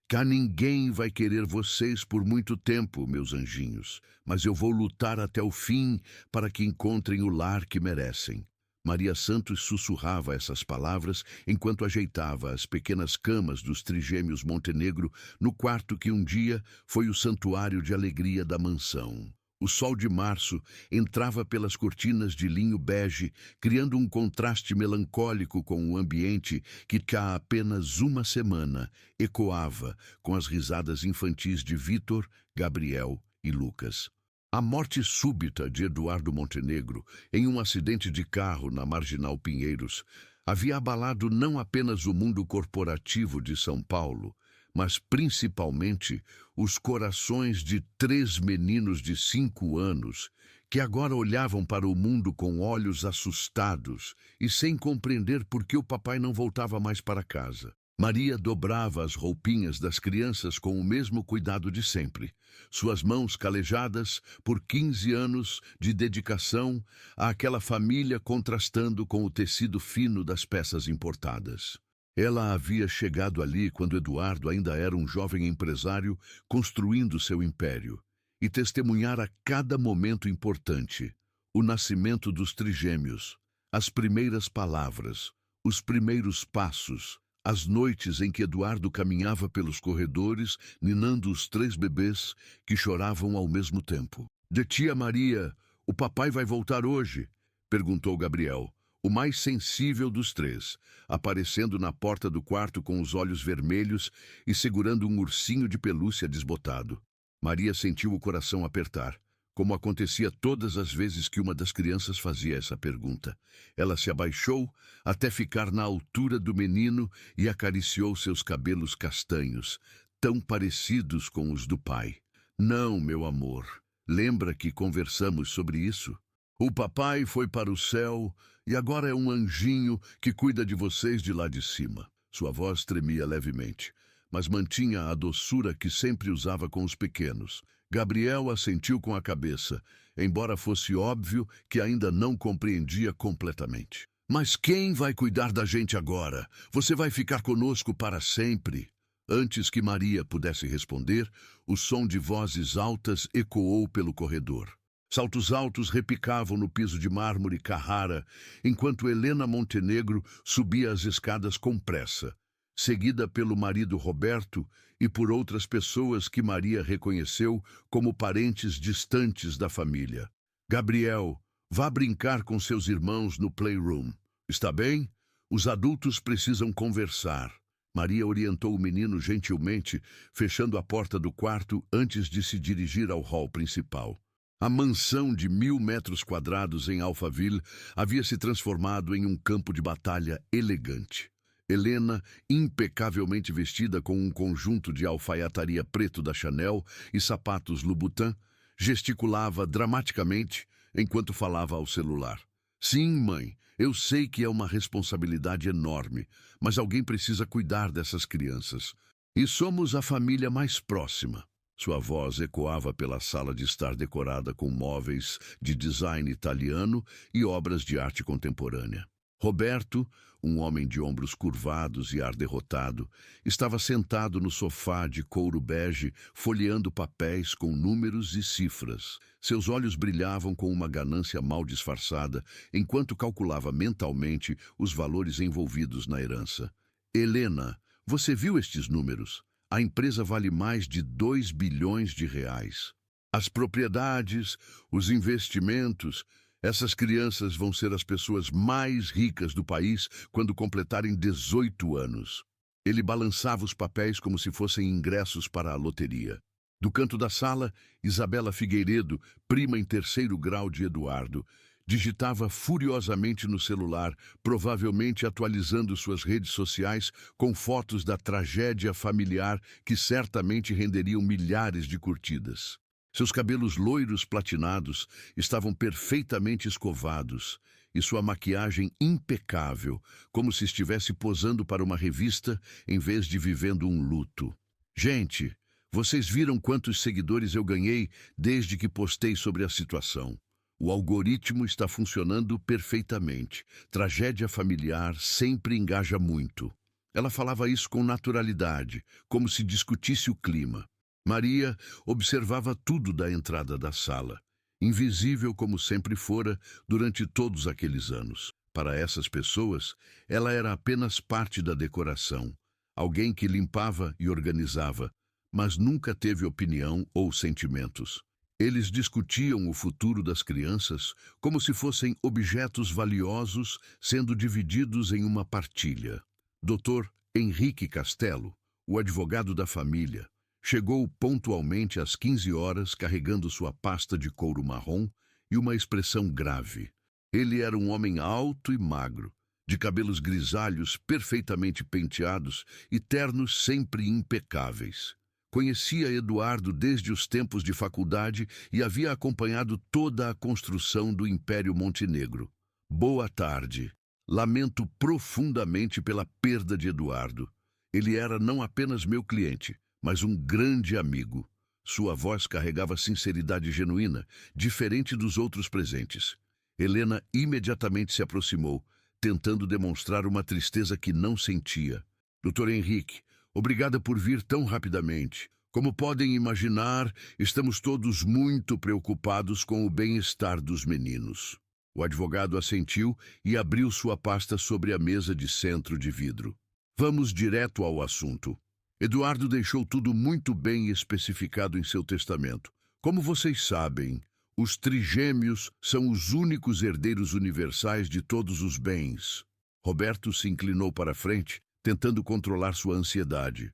Cá ninguém vai querer vocês por muito tempo, meus anjinhos, mas eu vou lutar até o fim para que encontrem o lar que merecem. Maria Santos sussurrava essas palavras enquanto ajeitava as pequenas camas dos trigêmeos Montenegro no quarto que um dia foi o santuário de alegria da mansão. O sol de março entrava pelas cortinas de linho bege, criando um contraste melancólico com o ambiente que, há apenas uma semana, ecoava com as risadas infantis de Vitor, Gabriel e Lucas. A morte súbita de Eduardo Montenegro, em um acidente de carro na Marginal Pinheiros, havia abalado não apenas o mundo corporativo de São Paulo, mas principalmente os corações de 3 meninos de 5 anos que agora olhavam para o mundo com olhos assustados e sem compreender por que o papai não voltava mais para casa. Maria dobrava as roupinhas das crianças com o mesmo cuidado de sempre, suas mãos calejadas por 15 anos de dedicação àquela família contrastando com o tecido fino das peças importadas. Ela havia chegado ali quando Eduardo ainda era um jovem empresário construindo seu império, e testemunhara cada momento importante, o nascimento dos trigêmeos, as primeiras palavras, os primeiros passos, as noites em que Eduardo caminhava pelos corredores, ninando os 3 bebês que choravam ao mesmo tempo. "De tia Maria, o papai vai voltar hoje?" perguntou Gabriel, o mais sensível dos 3, aparecendo na porta do quarto com os olhos vermelhos e segurando um ursinho de pelúcia desbotado. Maria sentiu o coração apertar, como acontecia todas as vezes que uma das crianças fazia essa pergunta. Ela se abaixou até ficar na altura do menino e acariciou seus cabelos castanhos, tão parecidos com os do pai. "Não, meu amor, lembra que conversamos sobre isso? O papai foi para o céu e agora é um anjinho que cuida de vocês de lá de cima." Sua voz tremia levemente, mas mantinha a doçura que sempre usava com os pequenos. Gabriel assentiu com a cabeça, embora fosse óbvio que ainda não compreendia completamente. "Mas quem vai cuidar da gente agora? Você vai ficar conosco para sempre?" Antes que Maria pudesse responder, o som de vozes altas ecoou pelo corredor. Saltos altos repicavam no piso de mármore Carrara, enquanto Helena Montenegro subia as escadas com pressa, seguida pelo marido Roberto e por outras pessoas que Maria reconheceu como parentes distantes da família. "Gabriel, vá brincar com seus irmãos no playroom. Está bem? Os adultos precisam conversar." Maria orientou o menino gentilmente, fechando a porta do quarto antes de se dirigir ao hall principal. A mansão de 1.000 metros quadrados em Alphaville havia se transformado em um campo de batalha elegante. Helena, impecavelmente vestida com um conjunto de alfaiataria preto da Chanel e sapatos Louboutin, gesticulava dramaticamente enquanto falava ao celular. "Sim, mãe, eu sei que é uma responsabilidade enorme, mas alguém precisa cuidar dessas crianças. E somos a família mais próxima." Sua voz ecoava pela sala de estar decorada com móveis de design italiano e obras de arte contemporânea. Roberto, um homem de ombros curvados e ar derrotado, estava sentado no sofá de couro bege, folheando papéis com números e cifras. Seus olhos brilhavam com uma ganância mal disfarçada, enquanto calculava mentalmente os valores envolvidos na herança. "Helena, você viu estes números? A empresa vale mais de 2 bilhões de reais. As propriedades, os investimentos, essas crianças vão ser as pessoas mais ricas do país quando completarem 18 anos. Ele balançava os papéis como se fossem ingressos para a loteria. Do canto da sala, Isabela Figueiredo, prima em 3º grau de Eduardo, digitava furiosamente no celular, provavelmente atualizando suas redes sociais com fotos da tragédia familiar que certamente renderiam milhares de curtidas. Seus cabelos loiros platinados estavam perfeitamente escovados e sua maquiagem impecável, como se estivesse posando para uma revista em vez de vivendo um luto. "Gente, vocês viram quantos seguidores eu ganhei desde que postei sobre a situação? O algoritmo está funcionando perfeitamente. Tragédia familiar sempre engaja muito." Ela falava isso com naturalidade, como se discutisse o clima. Maria observava tudo da entrada da sala, invisível como sempre fora durante todos aqueles anos. Para essas pessoas, ela era apenas parte da decoração, alguém que limpava e organizava, mas nunca teve opinião ou sentimentos. Eles discutiam o futuro das crianças como se fossem objetos valiosos sendo divididos em uma partilha. Dr. Henrique Castelo, o advogado da família, chegou pontualmente às 15 horas carregando sua pasta de couro marrom e uma expressão grave. Ele era um homem alto e magro, de cabelos grisalhos perfeitamente penteados e ternos sempre impecáveis. Conhecia Eduardo desde os tempos de faculdade e havia acompanhado toda a construção do Império Montenegro. Boa tarde. Lamento profundamente pela perda de Eduardo. Ele era não apenas meu cliente, mas um grande amigo. Sua voz carregava sinceridade genuína, diferente dos outros presentes. Helena imediatamente se aproximou, tentando demonstrar uma tristeza que não sentia. Dr. Henrique, obrigada por vir tão rapidamente. Como podem imaginar, estamos todos muito preocupados com o bem-estar dos meninos. O advogado assentiu e abriu sua pasta sobre a mesa de centro de vidro. Vamos direto ao assunto. Eduardo deixou tudo muito bem especificado em seu testamento. Como vocês sabem, os trigêmeos são os únicos herdeiros universais de todos os bens. Roberto se inclinou para a frente, tentando controlar sua ansiedade.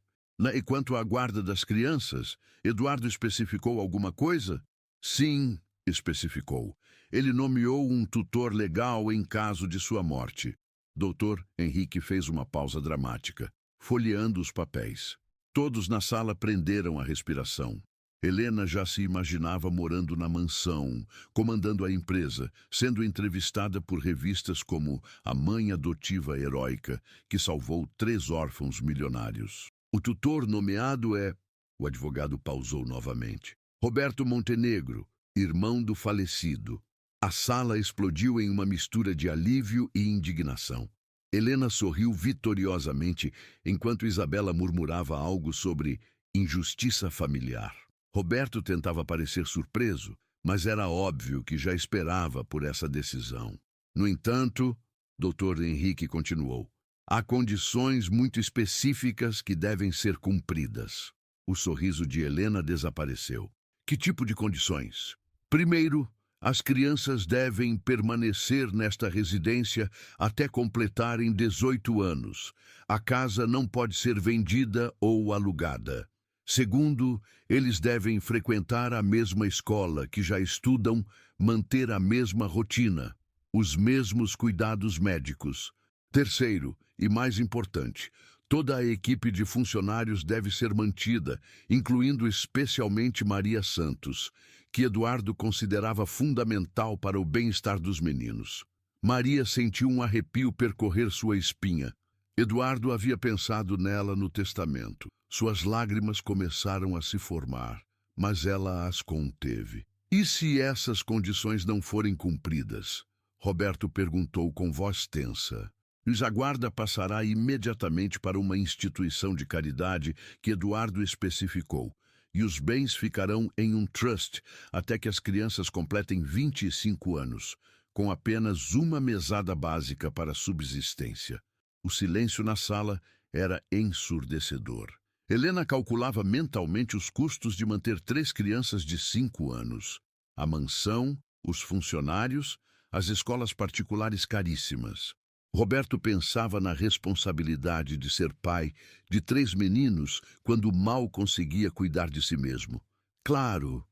E quanto à guarda das crianças, Eduardo especificou alguma coisa? Sim, especificou. Ele nomeou um tutor legal em caso de sua morte. Dr. Henrique fez uma pausa dramática, folheando os papéis. Todos na sala prenderam a respiração. Helena já se imaginava morando na mansão, comandando a empresa, sendo entrevistada por revistas como A Mãe Adotiva Heróica, que salvou 3 órfãos milionários. O tutor nomeado é... O advogado pausou novamente. Roberto Montenegro, irmão do falecido. A sala explodiu em uma mistura de alívio e indignação. Helena sorriu vitoriosamente, enquanto Isabela murmurava algo sobre injustiça familiar. Roberto tentava parecer surpreso, mas era óbvio que já esperava por essa decisão. No entanto, Dr. Henrique continuou, há condições muito específicas que devem ser cumpridas. O sorriso de Helena desapareceu. Que tipo de condições? Primeiro, as crianças devem permanecer nesta residência até completarem 18 anos. A casa não pode ser vendida ou alugada. Segundo, eles devem frequentar a mesma escola que já estudam, manter a mesma rotina, os mesmos cuidados médicos. Terceiro, e mais importante, toda a equipe de funcionários deve ser mantida, incluindo especialmente Maria Santos, que Eduardo considerava fundamental para o bem-estar dos meninos. Maria sentiu um arrepio percorrer sua espinha. Eduardo havia pensado nela no testamento. Suas lágrimas começaram a se formar, mas ela as conteve. E se essas condições não forem cumpridas? Roberto perguntou com voz tensa. A guarda passará imediatamente para uma instituição de caridade que Eduardo especificou, e os bens ficarão em um trust até que as crianças completem 25 anos, com apenas uma mesada básica para subsistência. O silêncio na sala era ensurdecedor. Helena calculava mentalmente os custos de manter 3 crianças de 5 anos. A mansão, os funcionários, as escolas particulares caríssimas. Roberto pensava na responsabilidade de ser pai de 3 meninos quando mal conseguia cuidar de si mesmo. Claro,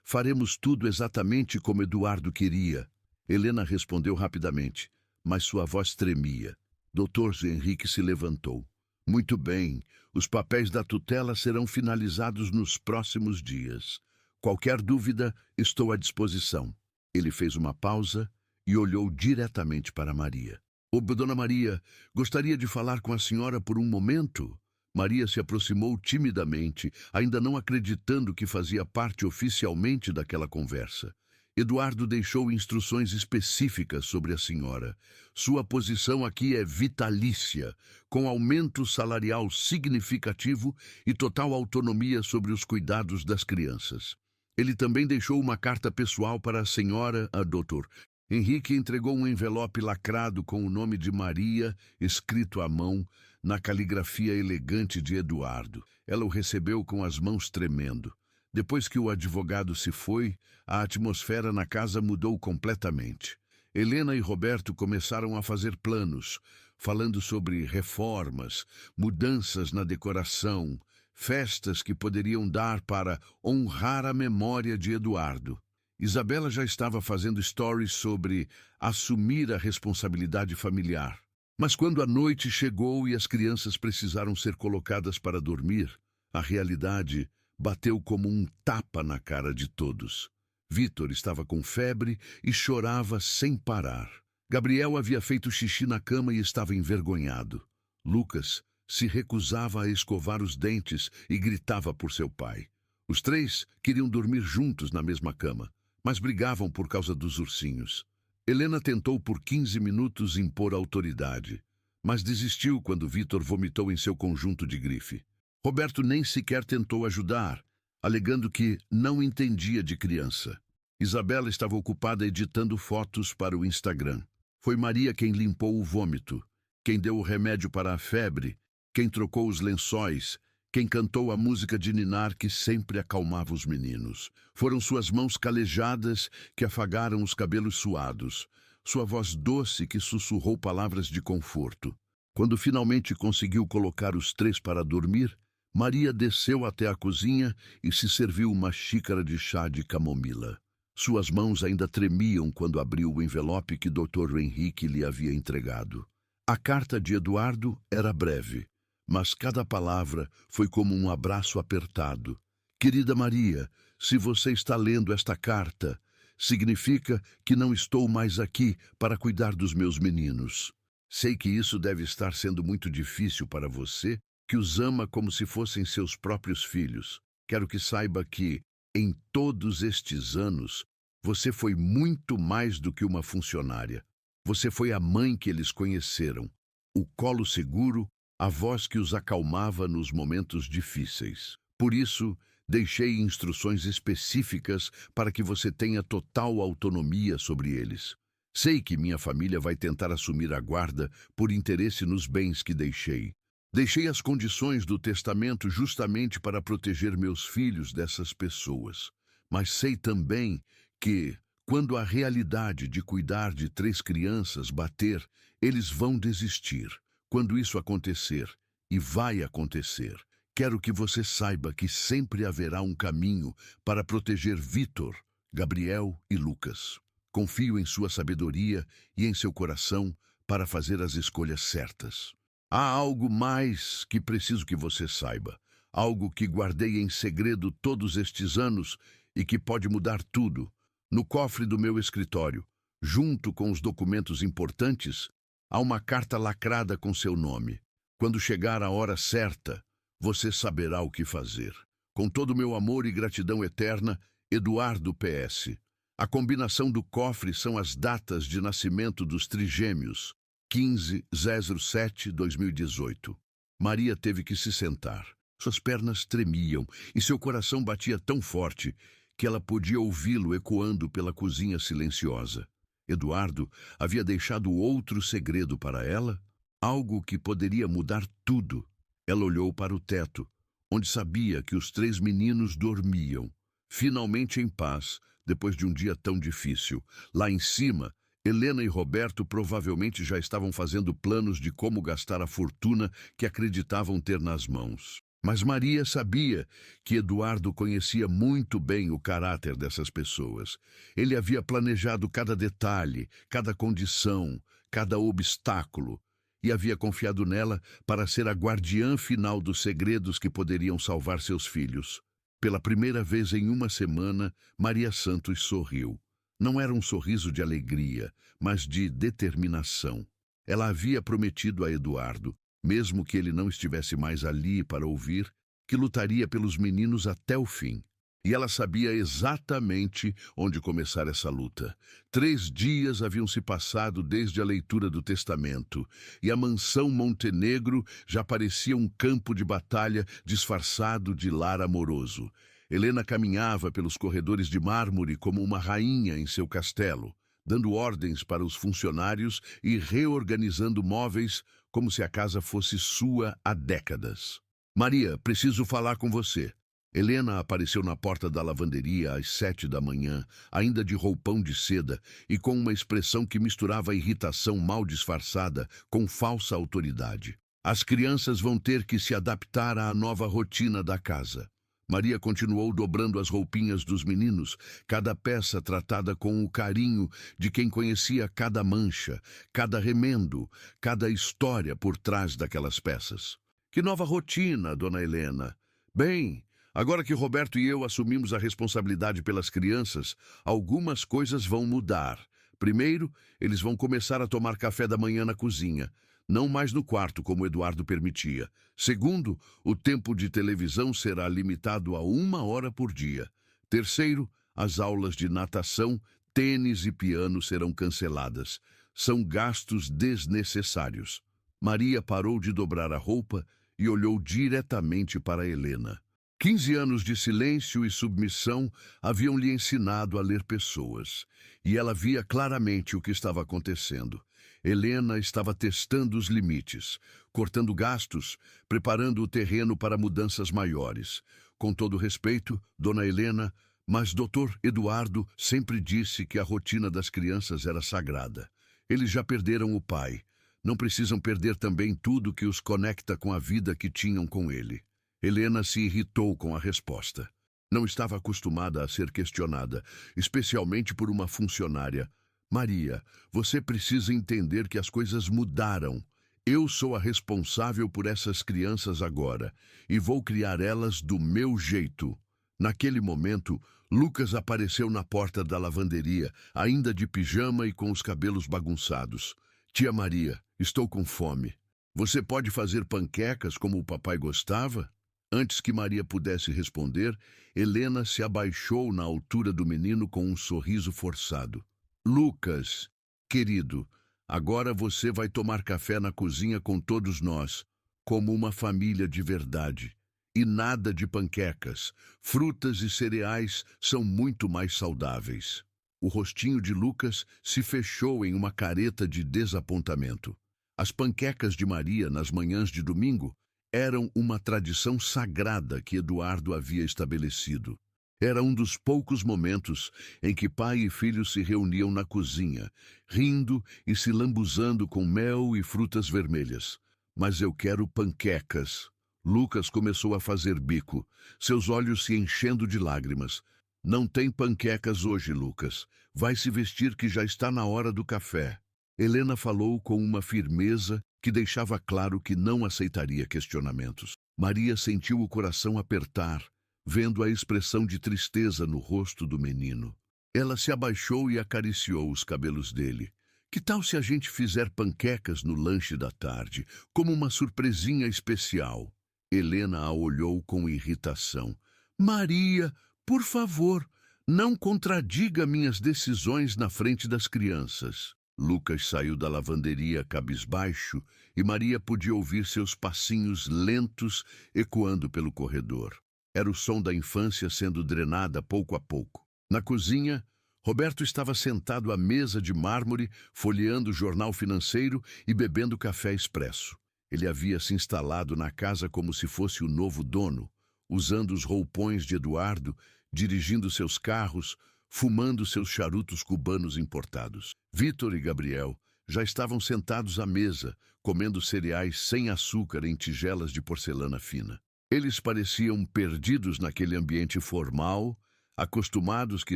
faremos tudo exatamente como Eduardo queria. Helena respondeu rapidamente, mas sua voz tremia. Dr. Henrique se levantou. Muito bem, os papéis da tutela serão finalizados nos próximos dias. Qualquer dúvida, estou à disposição. Ele fez uma pausa e olhou diretamente para Maria. Dona Maria, gostaria de falar com a senhora por um momento? Maria se aproximou timidamente, ainda não acreditando que fazia parte oficialmente daquela conversa. Eduardo deixou instruções específicas sobre a senhora. Sua posição aqui é vitalícia, com aumento salarial significativo e total autonomia sobre os cuidados das crianças. Ele também deixou uma carta pessoal para a senhora, a doutor. Henrique entregou um envelope lacrado com o nome de Maria, escrito à mão, na caligrafia elegante de Eduardo. Ela o recebeu com as mãos tremendo. Depois que o advogado se foi, a atmosfera na casa mudou completamente. Helena e Roberto começaram a fazer planos, falando sobre reformas, mudanças na decoração, festas que poderiam dar para honrar a memória de Eduardo. Isabela já estava fazendo stories sobre assumir a responsabilidade familiar. Mas quando a noite chegou e as crianças precisaram ser colocadas para dormir, a realidade bateu como um tapa na cara de todos. Vítor estava com febre e chorava sem parar. Gabriel havia feito xixi na cama e estava envergonhado. Lucas se recusava a escovar os dentes e gritava por seu pai. Os três queriam dormir juntos na mesma cama, mas brigavam por causa dos ursinhos. Helena tentou por 15 minutos impor autoridade, mas desistiu quando Vítor vomitou em seu conjunto de grife. Roberto nem sequer tentou ajudar, alegando que não entendia de criança. Isabela estava ocupada editando fotos para o Instagram. Foi Maria quem limpou o vômito, quem deu o remédio para a febre, quem trocou os lençóis, quem cantou a música de ninar que sempre acalmava os meninos. Foram suas mãos calejadas que afagaram os cabelos suados, sua voz doce que sussurrou palavras de conforto. Quando finalmente conseguiu colocar os três para dormir, Maria desceu até a cozinha e se serviu uma xícara de chá de camomila. Suas mãos ainda tremiam quando abriu o envelope que Dr. Henrique lhe havia entregado. A carta de Eduardo era breve, mas cada palavra foi como um abraço apertado. Querida Maria, se você está lendo esta carta, significa que não estou mais aqui para cuidar dos meus meninos. Sei que isso deve estar sendo muito difícil para você, que os ama como se fossem seus próprios filhos. Quero que saiba que, em todos estes anos, você foi muito mais do que uma funcionária. Você foi a mãe que eles conheceram, o colo seguro, a voz que os acalmava nos momentos difíceis. Por isso, deixei instruções específicas para que você tenha total autonomia sobre eles. Sei que minha família vai tentar assumir a guarda por interesse nos bens que deixei. Deixei as condições do testamento justamente para proteger meus filhos dessas pessoas. Mas sei também que, quando a realidade de cuidar de 3 crianças bater, eles vão desistir. Quando isso acontecer, e vai acontecer, quero que você saiba que sempre haverá um caminho para proteger Vítor, Gabriel e Lucas. Confio em sua sabedoria e em seu coração para fazer as escolhas certas. Há algo mais que preciso que você saiba, algo que guardei em segredo todos estes anos e que pode mudar tudo. No cofre do meu escritório, junto com os documentos importantes, há uma carta lacrada com seu nome. Quando chegar a hora certa, você saberá o que fazer. Com todo o meu amor e gratidão eterna, Eduardo PS. A combinação do cofre são as datas de nascimento dos trigêmeos. 15/07/2018. Maria teve que se sentar. Suas pernas tremiam e seu coração batia tão forte que ela podia ouvi-lo ecoando pela cozinha silenciosa. Eduardo havia deixado outro segredo para ela, algo que poderia mudar tudo. Ela olhou para o teto, onde sabia que os 3 meninos dormiam, finalmente em paz, depois de um dia tão difícil. Lá em cima, Helena e Roberto provavelmente já estavam fazendo planos de como gastar a fortuna que acreditavam ter nas mãos. Mas Maria sabia que Eduardo conhecia muito bem o caráter dessas pessoas. Ele havia planejado cada detalhe, cada condição, cada obstáculo, e havia confiado nela para ser a guardiã final dos segredos que poderiam salvar seus filhos. Pela primeira vez em uma semana, Maria Santos sorriu. Não era um sorriso de alegria, mas de determinação. Ela havia prometido a Eduardo, mesmo que ele não estivesse mais ali para ouvir, que lutaria pelos meninos até o fim. E ela sabia exatamente onde começar essa luta. 3 dias haviam se passado desde a leitura do testamento, e a mansão Montenegro já parecia um campo de batalha disfarçado de lar amoroso. Helena caminhava pelos corredores de mármore como uma rainha em seu castelo, dando ordens para os funcionários e reorganizando móveis como se a casa fosse sua há décadas. Maria, preciso falar com você. Helena apareceu na porta da lavanderia às 7 da manhã, ainda de roupão de seda e com uma expressão que misturava irritação mal disfarçada com falsa autoridade. As crianças vão ter que se adaptar à nova rotina da casa. Maria continuou dobrando as roupinhas dos meninos, cada peça tratada com o carinho de quem conhecia cada mancha, cada remendo, cada história por trás daquelas peças. Que nova rotina, dona Helena? Bem, agora que Roberto e eu assumimos a responsabilidade pelas crianças, algumas coisas vão mudar. Primeiro, eles vão começar a tomar café da manhã na cozinha, não mais no quarto, como Eduardo permitia. Segundo, o tempo de televisão será limitado a 1 hora por dia. Terceiro, as aulas de natação, tênis e piano serão canceladas. São gastos desnecessários. Maria parou de dobrar a roupa e olhou diretamente para Helena. 15 anos de silêncio e submissão haviam lhe ensinado a ler pessoas, e ela via claramente o que estava acontecendo. Helena estava testando os limites, cortando gastos, preparando o terreno para mudanças maiores. Com todo respeito, dona Helena, mas Dr. Eduardo sempre disse que a rotina das crianças era sagrada. Eles já perderam o pai. Não precisam perder também tudo que os conecta com a vida que tinham com ele. Helena se irritou com a resposta. Não estava acostumada a ser questionada, especialmente por uma funcionária. Maria, você precisa entender que as coisas mudaram. Eu sou a responsável por essas crianças agora e vou criar elas do meu jeito. Naquele momento, Lucas apareceu na porta da lavanderia, ainda de pijama e com os cabelos bagunçados. Tia Maria, estou com fome. Você pode fazer panquecas como o papai gostava? Antes que Maria pudesse responder, Helena se abaixou na altura do menino com um sorriso forçado. Lucas, querido, agora você vai tomar café na cozinha com todos nós, como uma família de verdade. E nada de panquecas. Frutas e cereais são muito mais saudáveis. O rostinho de Lucas se fechou em uma careta de desapontamento. As panquecas de Maria nas manhãs de domingo eram uma tradição sagrada que Eduardo havia estabelecido. Era um dos poucos momentos em que pai e filho se reuniam na cozinha, rindo e se lambuzando com mel e frutas vermelhas. Mas eu quero panquecas. Lucas começou a fazer bico, seus olhos se enchendo de lágrimas. Não tem panquecas hoje, Lucas. Vai se vestir que já está na hora do café. Helena falou com uma firmeza que deixava claro que não aceitaria questionamentos. Maria sentiu o coração apertar, vendo a expressão de tristeza no rosto do menino. Ela se abaixou e acariciou os cabelos dele. Que tal se a gente fizer panquecas no lanche da tarde, como uma surpresinha especial? Helena a olhou com irritação. Maria, por favor, não contradiga minhas decisões na frente das crianças. Lucas saiu da lavanderia cabisbaixo e Maria podia ouvir seus passinhos lentos ecoando pelo corredor. Era o som da infância sendo drenada pouco a pouco. Na cozinha, Roberto estava sentado à mesa de mármore, folheando o jornal financeiro e bebendo café expresso. Ele havia se instalado na casa como se fosse o novo dono, usando os roupões de Eduardo, dirigindo seus carros, fumando seus charutos cubanos importados. Vitor e Gabriel já estavam sentados à mesa, comendo cereais sem açúcar em tigelas de porcelana fina. Eles pareciam perdidos naquele ambiente formal, acostumados que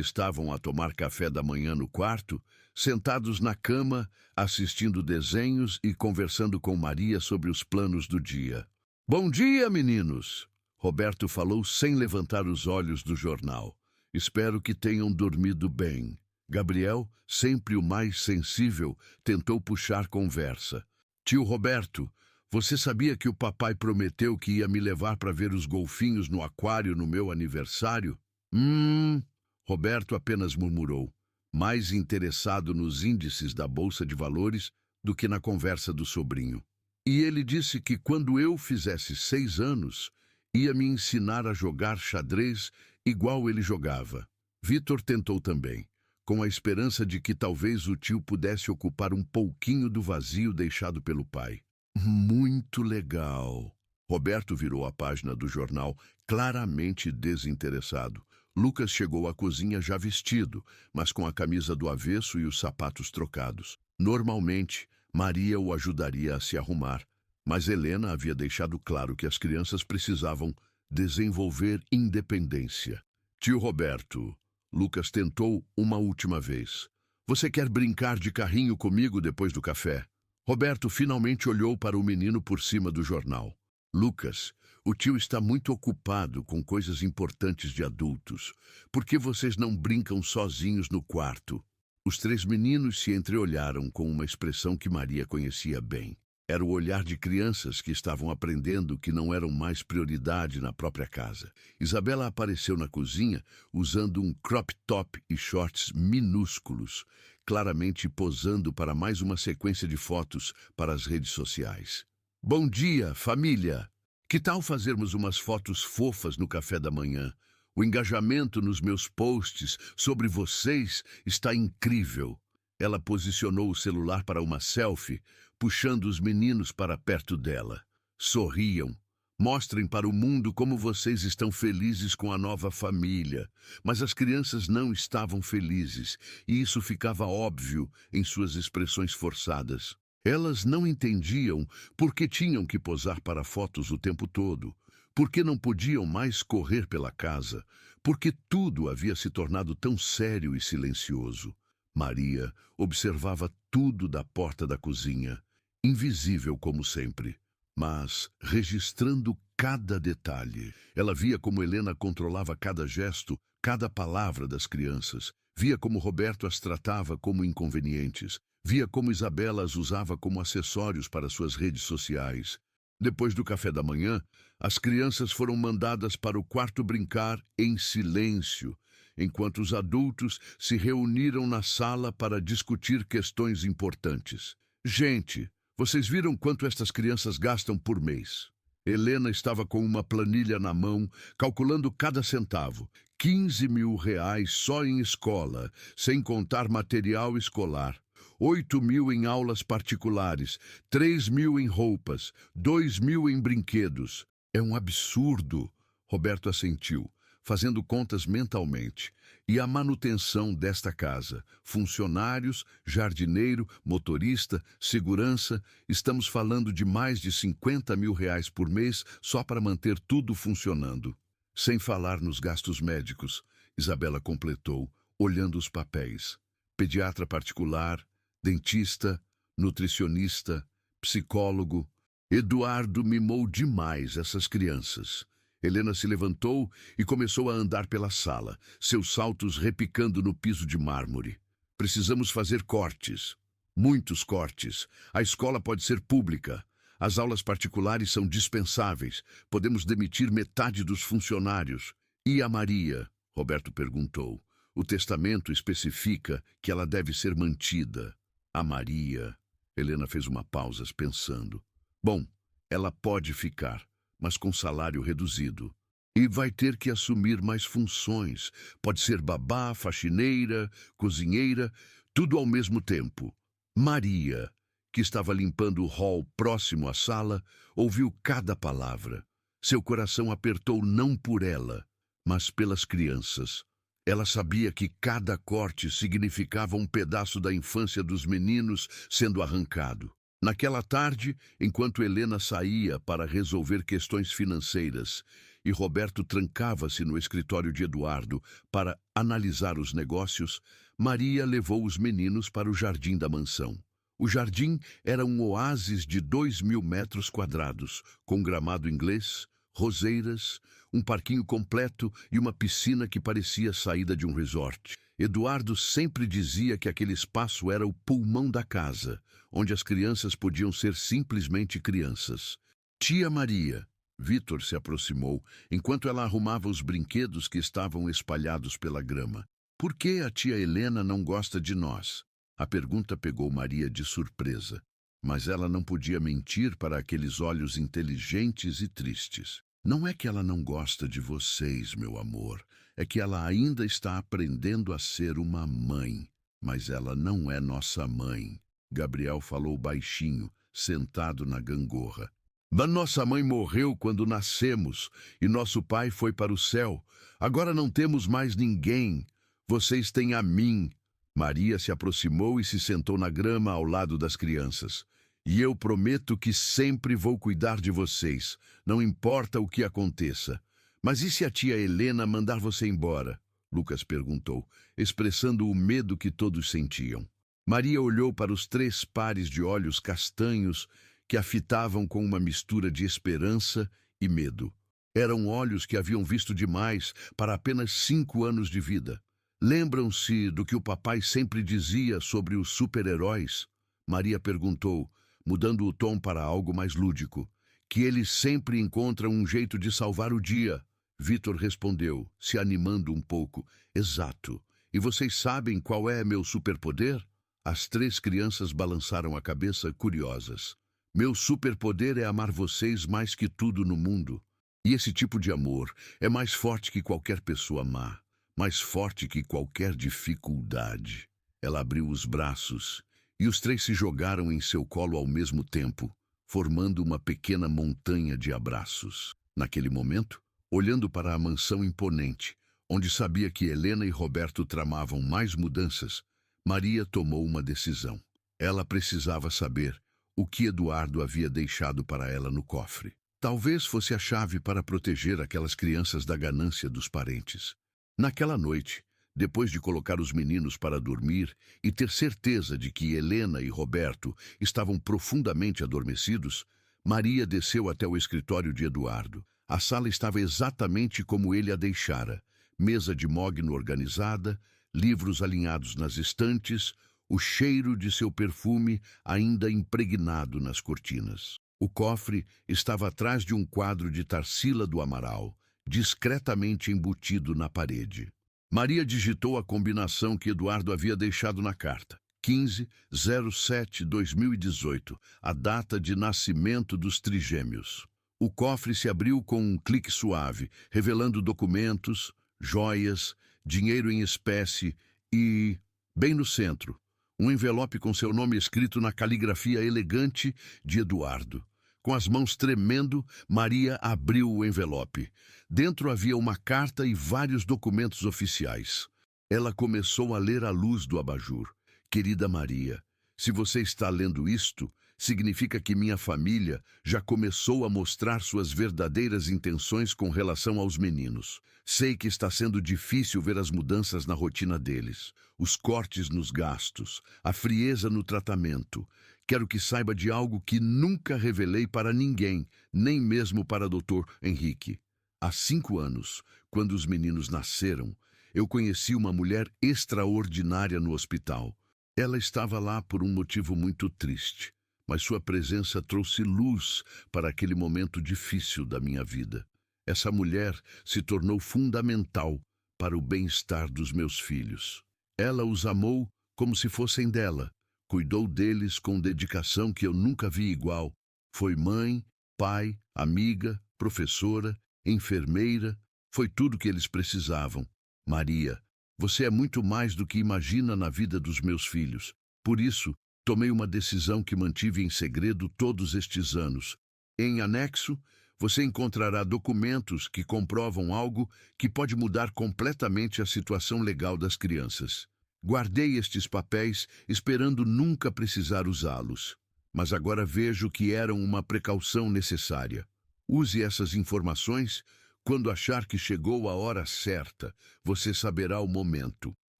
estavam a tomar café da manhã no quarto, sentados na cama, assistindo desenhos e conversando com Maria sobre os planos do dia. Bom dia, meninos! Roberto falou sem levantar os olhos do jornal. Espero que tenham dormido bem. Gabriel, sempre o mais sensível, tentou puxar conversa. Tio Roberto, você sabia que o papai prometeu que ia me levar para ver os golfinhos no aquário no meu aniversário? Hum, Roberto apenas murmurou, mais interessado nos índices da Bolsa de Valores do que na conversa do sobrinho. E ele disse que quando eu fizesse 6 anos, ia me ensinar a jogar xadrez igual ele jogava. Vitor tentou também, com a esperança de que talvez o tio pudesse ocupar um pouquinho do vazio deixado pelo pai. Muito legal. Roberto virou a página do jornal, claramente desinteressado. Lucas chegou à cozinha já vestido, mas com a camisa do avesso e os sapatos trocados. Normalmente, Maria o ajudaria a se arrumar, mas Helena havia deixado claro que as crianças precisavam desenvolver independência. Tio Roberto, Lucas tentou uma última vez. Você quer brincar de carrinho comigo depois do café? Roberto finalmente olhou para o menino por cima do jornal. Lucas, o tio está muito ocupado com coisas importantes de adultos. Por que vocês não brincam sozinhos no quarto? Os 3 meninos se entreolharam com uma expressão que Maria conhecia bem. Era o olhar de crianças que estavam aprendendo que não eram mais prioridade na própria casa. Isabela apareceu na cozinha usando um crop top e shorts minúsculos, claramente posando para mais uma sequência de fotos para as redes sociais. Bom dia, família! Que tal fazermos umas fotos fofas no café da manhã? O engajamento nos meus posts sobre vocês está incrível. Ela posicionou o celular para uma selfie, puxando os meninos para perto dela. Sorriam. Mostrem para o mundo como vocês estão felizes com a nova família. Mas as crianças não estavam felizes, e isso ficava óbvio em suas expressões forçadas. Elas não entendiam por que tinham que posar para fotos o tempo todo, por que não podiam mais correr pela casa, porque tudo havia se tornado tão sério e silencioso. Maria observava tudo da porta da cozinha, invisível como sempre, mas registrando cada detalhe. Ela via como Helena controlava cada gesto, cada palavra das crianças, via como Roberto as tratava como inconvenientes, via como Isabela as usava como acessórios para suas redes sociais. Depois do café da manhã, as crianças foram mandadas para o quarto brincar em silêncio, enquanto os adultos se reuniram na sala para discutir questões importantes. Gente, vocês viram quanto estas crianças gastam por mês? Helena estava com uma planilha na mão, calculando cada centavo. 15 mil reais só em escola, sem contar material escolar. 8 mil em aulas particulares, 3 mil em roupas, 2 mil em brinquedos. É um absurdo, Roberto assentiu, fazendo contas mentalmente. E a manutenção desta casa, funcionários, jardineiro, motorista, segurança, estamos falando de mais de 50 mil reais por mês só para manter tudo funcionando. Sem falar nos gastos médicos, Isabela completou, olhando os papéis. Pediatra particular, dentista, nutricionista, psicólogo. Eduardo mimou demais essas crianças. Helena se levantou e começou a andar pela sala, seus saltos repicando no piso de mármore. Precisamos fazer cortes. Muitos cortes. A escola pode ser pública. As aulas particulares são dispensáveis. Podemos demitir metade dos funcionários. E a Maria? Roberto perguntou. O testamento especifica que ela deve ser mantida. A Maria. Helena fez uma pausa, pensando. Bom, ela pode ficar, mas com salário reduzido. E vai ter que assumir mais funções. Pode ser babá, faxineira, cozinheira, tudo ao mesmo tempo. Maria, que estava limpando o hall próximo à sala, ouviu cada palavra. Seu coração apertou não por ela, mas pelas crianças. Ela sabia que cada corte significava um pedaço da infância dos meninos sendo arrancado. Naquela tarde, enquanto Helena saía para resolver questões financeiras e Roberto trancava-se no escritório de Eduardo para analisar os negócios, Maria levou os meninos para o jardim da mansão. O jardim era um oásis de 2.000 metros quadrados, com gramado inglês, roseiras, um parquinho completo e uma piscina que parecia saída de um resort. Eduardo sempre dizia que aquele espaço era o pulmão da casa, onde as crianças podiam ser simplesmente crianças. Tia Maria, Vitor se aproximou, enquanto ela arrumava os brinquedos que estavam espalhados pela grama. Por que a tia Helena não gosta de nós? A pergunta pegou Maria de surpresa, mas ela não podia mentir para aqueles olhos inteligentes e tristes. Não é que ela não gosta de vocês, meu amor. É que ela ainda está aprendendo a ser uma mãe. Mas ela não é nossa mãe. Gabriel falou baixinho, sentado na gangorra. A nossa mãe morreu quando nascemos e nosso pai foi para o céu. Agora não temos mais ninguém. Vocês têm a mim. Maria se aproximou e se sentou na grama ao lado das crianças. E eu prometo que sempre vou cuidar de vocês, não importa o que aconteça. Mas e se a tia Helena mandar você embora? Lucas perguntou, expressando o medo que todos sentiam. Maria olhou para os 3 pares de olhos castanhos que a fitavam com uma mistura de esperança e medo. Eram olhos que haviam visto demais para apenas 5 anos de vida. Lembram-se do que o papai sempre dizia sobre os super-heróis? Maria perguntou, mudando o tom para algo mais lúdico. Que eles sempre encontram um jeito de salvar o dia. Vitor respondeu, se animando um pouco. Exato. E vocês sabem qual é meu superpoder? As 3 crianças balançaram a cabeça, curiosas. Meu superpoder é amar vocês mais que tudo no mundo. E esse tipo de amor é mais forte que qualquer pessoa má, mais forte que qualquer dificuldade. Ela abriu os braços e os 3 se jogaram em seu colo ao mesmo tempo, formando uma pequena montanha de abraços. Naquele momento, olhando para a mansão imponente, onde sabia que Helena e Roberto tramavam mais mudanças, Maria tomou uma decisão. Ela precisava saber o que Eduardo havia deixado para ela no cofre. Talvez fosse a chave para proteger aquelas crianças da ganância dos parentes. Naquela noite, depois de colocar os meninos para dormir e ter certeza de que Helena e Roberto estavam profundamente adormecidos, Maria desceu até o escritório de Eduardo. A sala estava exatamente como ele a deixara. Mesa de mogno organizada, livros alinhados nas estantes, o cheiro de seu perfume ainda impregnado nas cortinas. O cofre estava atrás de um quadro de Tarsila do Amaral, discretamente embutido na parede. Maria digitou a combinação que Eduardo havia deixado na carta. 15/07/2018, a data de nascimento dos trigêmeos. O cofre se abriu com um clique suave, revelando documentos, joias, dinheiro em espécie e, bem no centro, um envelope com seu nome escrito na caligrafia elegante de Eduardo. Com as mãos tremendo, Maria abriu o envelope. Dentro havia uma carta e vários documentos oficiais. Ela começou a ler à luz do abajur. Querida Maria, se você está lendo isto, significa que minha família já começou a mostrar suas verdadeiras intenções com relação aos meninos. Sei que está sendo difícil ver as mudanças na rotina deles, os cortes nos gastos, a frieza no tratamento. Quero que saiba de algo que nunca revelei para ninguém, nem mesmo para Dr. Henrique. Há 5 anos, quando os meninos nasceram, eu conheci uma mulher extraordinária no hospital. Ela estava lá por um motivo muito triste, mas sua presença trouxe luz para aquele momento difícil da minha vida. Essa mulher se tornou fundamental para o bem-estar dos meus filhos. Ela os amou como se fossem dela, cuidou deles com dedicação que eu nunca vi igual. Foi mãe, pai, amiga, professora, enfermeira, foi tudo que eles precisavam. Maria, você é muito mais do que imagina na vida dos meus filhos. Por isso, tomei uma decisão que mantive em segredo todos estes anos. Em anexo, você encontrará documentos que comprovam algo que pode mudar completamente a situação legal das crianças. Guardei estes papéis esperando nunca precisar usá-los, mas agora vejo que eram uma precaução necessária. Use essas informações quando achar que chegou a hora certa. Você saberá o momento.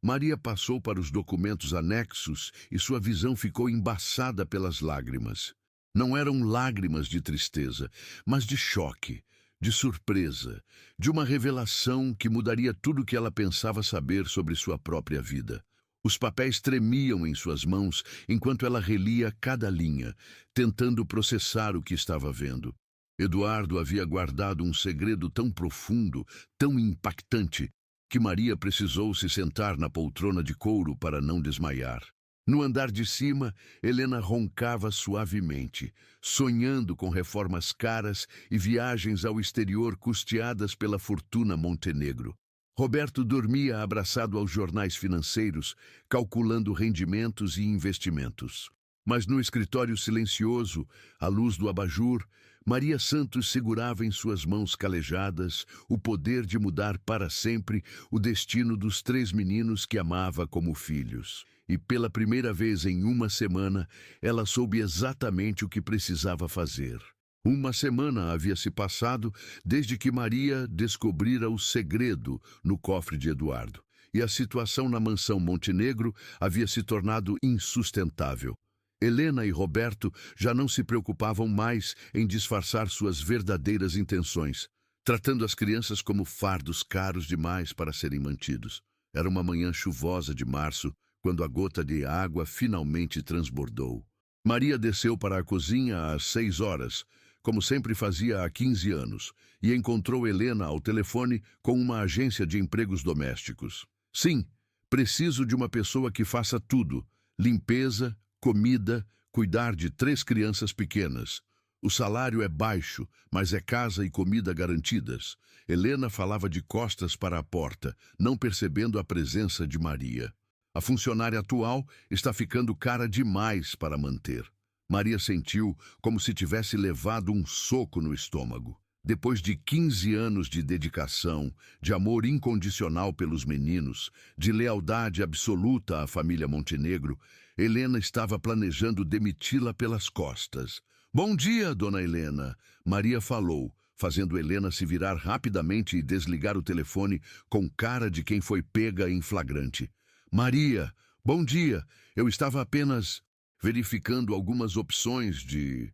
Maria passou para os documentos anexos e sua visão ficou embaçada pelas lágrimas. Não eram lágrimas de tristeza, mas de choque, de surpresa, de uma revelação que mudaria tudo o que ela pensava saber sobre sua própria vida. Os papéis tremiam em suas mãos enquanto ela relia cada linha, tentando processar o que estava vendo. Eduardo havia guardado um segredo tão profundo, tão impactante, que Maria precisou se sentar na poltrona de couro para não desmaiar. No andar de cima, Helena roncava suavemente, sonhando com reformas caras e viagens ao exterior custeadas pela fortuna Montenegro. Roberto dormia abraçado aos jornais financeiros, calculando rendimentos e investimentos. Mas no escritório silencioso, à luz do abajur, Maria Santos segurava em suas mãos calejadas o poder de mudar para sempre o destino dos 3 meninos que amava como filhos. E pela primeira vez em uma semana, ela soube exatamente o que precisava fazer. Uma semana havia se passado desde que Maria descobrira o segredo no cofre de Eduardo, e a situação na mansão Montenegro havia se tornado insustentável. Helena e Roberto já não se preocupavam mais em disfarçar suas verdadeiras intenções, tratando as crianças como fardos caros demais para serem mantidos. Era uma manhã chuvosa de março, quando a gota de água finalmente transbordou. Maria desceu para a cozinha às 6 horas, como sempre fazia há 15 anos, e encontrou Helena ao telefone com uma agência de empregos domésticos. Sim, preciso de uma pessoa que faça tudo: limpeza, comida, cuidar de 3 crianças pequenas. O salário é baixo, mas é casa e comida garantidas. Helena falava de costas para a porta, não percebendo a presença de Maria. A funcionária atual está ficando cara demais para manter. Maria sentiu como se tivesse levado um soco no estômago. Depois de 15 anos de dedicação, de amor incondicional pelos meninos, de lealdade absoluta à família Montenegro, Helena estava planejando demiti-la pelas costas. "Bom dia, dona Helena", Maria falou, fazendo Helena se virar rapidamente e desligar o telefone com cara de quem foi pega em flagrante. "Maria, bom dia. Eu estava apenas verificando algumas opções de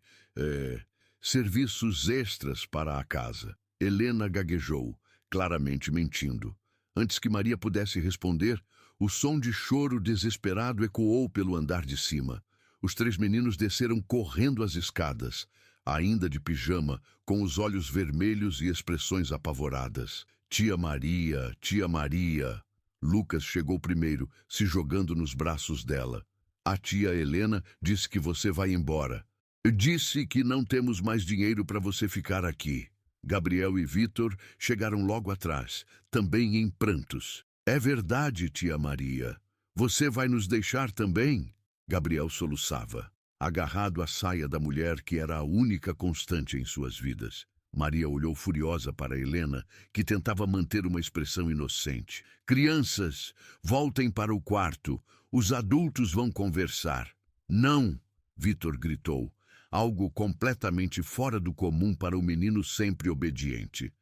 serviços extras para a casa." Helena gaguejou, claramente mentindo. Antes que Maria pudesse responder, o som de choro desesperado ecoou pelo andar de cima. Os 3 meninos desceram correndo as escadas, ainda de pijama, com os olhos vermelhos e expressões apavoradas. Tia Maria, tia Maria." Lucas chegou primeiro, se jogando nos braços dela. "A tia Helena disse que você vai embora. Disse que não temos mais dinheiro para você ficar aqui." Gabriel e Vitor chegaram logo atrás, também em prantos. "É verdade, tia Maria. Você vai nos deixar também?" Gabriel soluçava, agarrado à saia da mulher que era a única constante em suas vidas. Maria olhou furiosa para Helena, que tentava manter uma expressão inocente. "Crianças, voltem para o quarto. Os adultos vão conversar." "Não!" Vitor gritou, algo completamente fora do comum para o menino sempre obediente.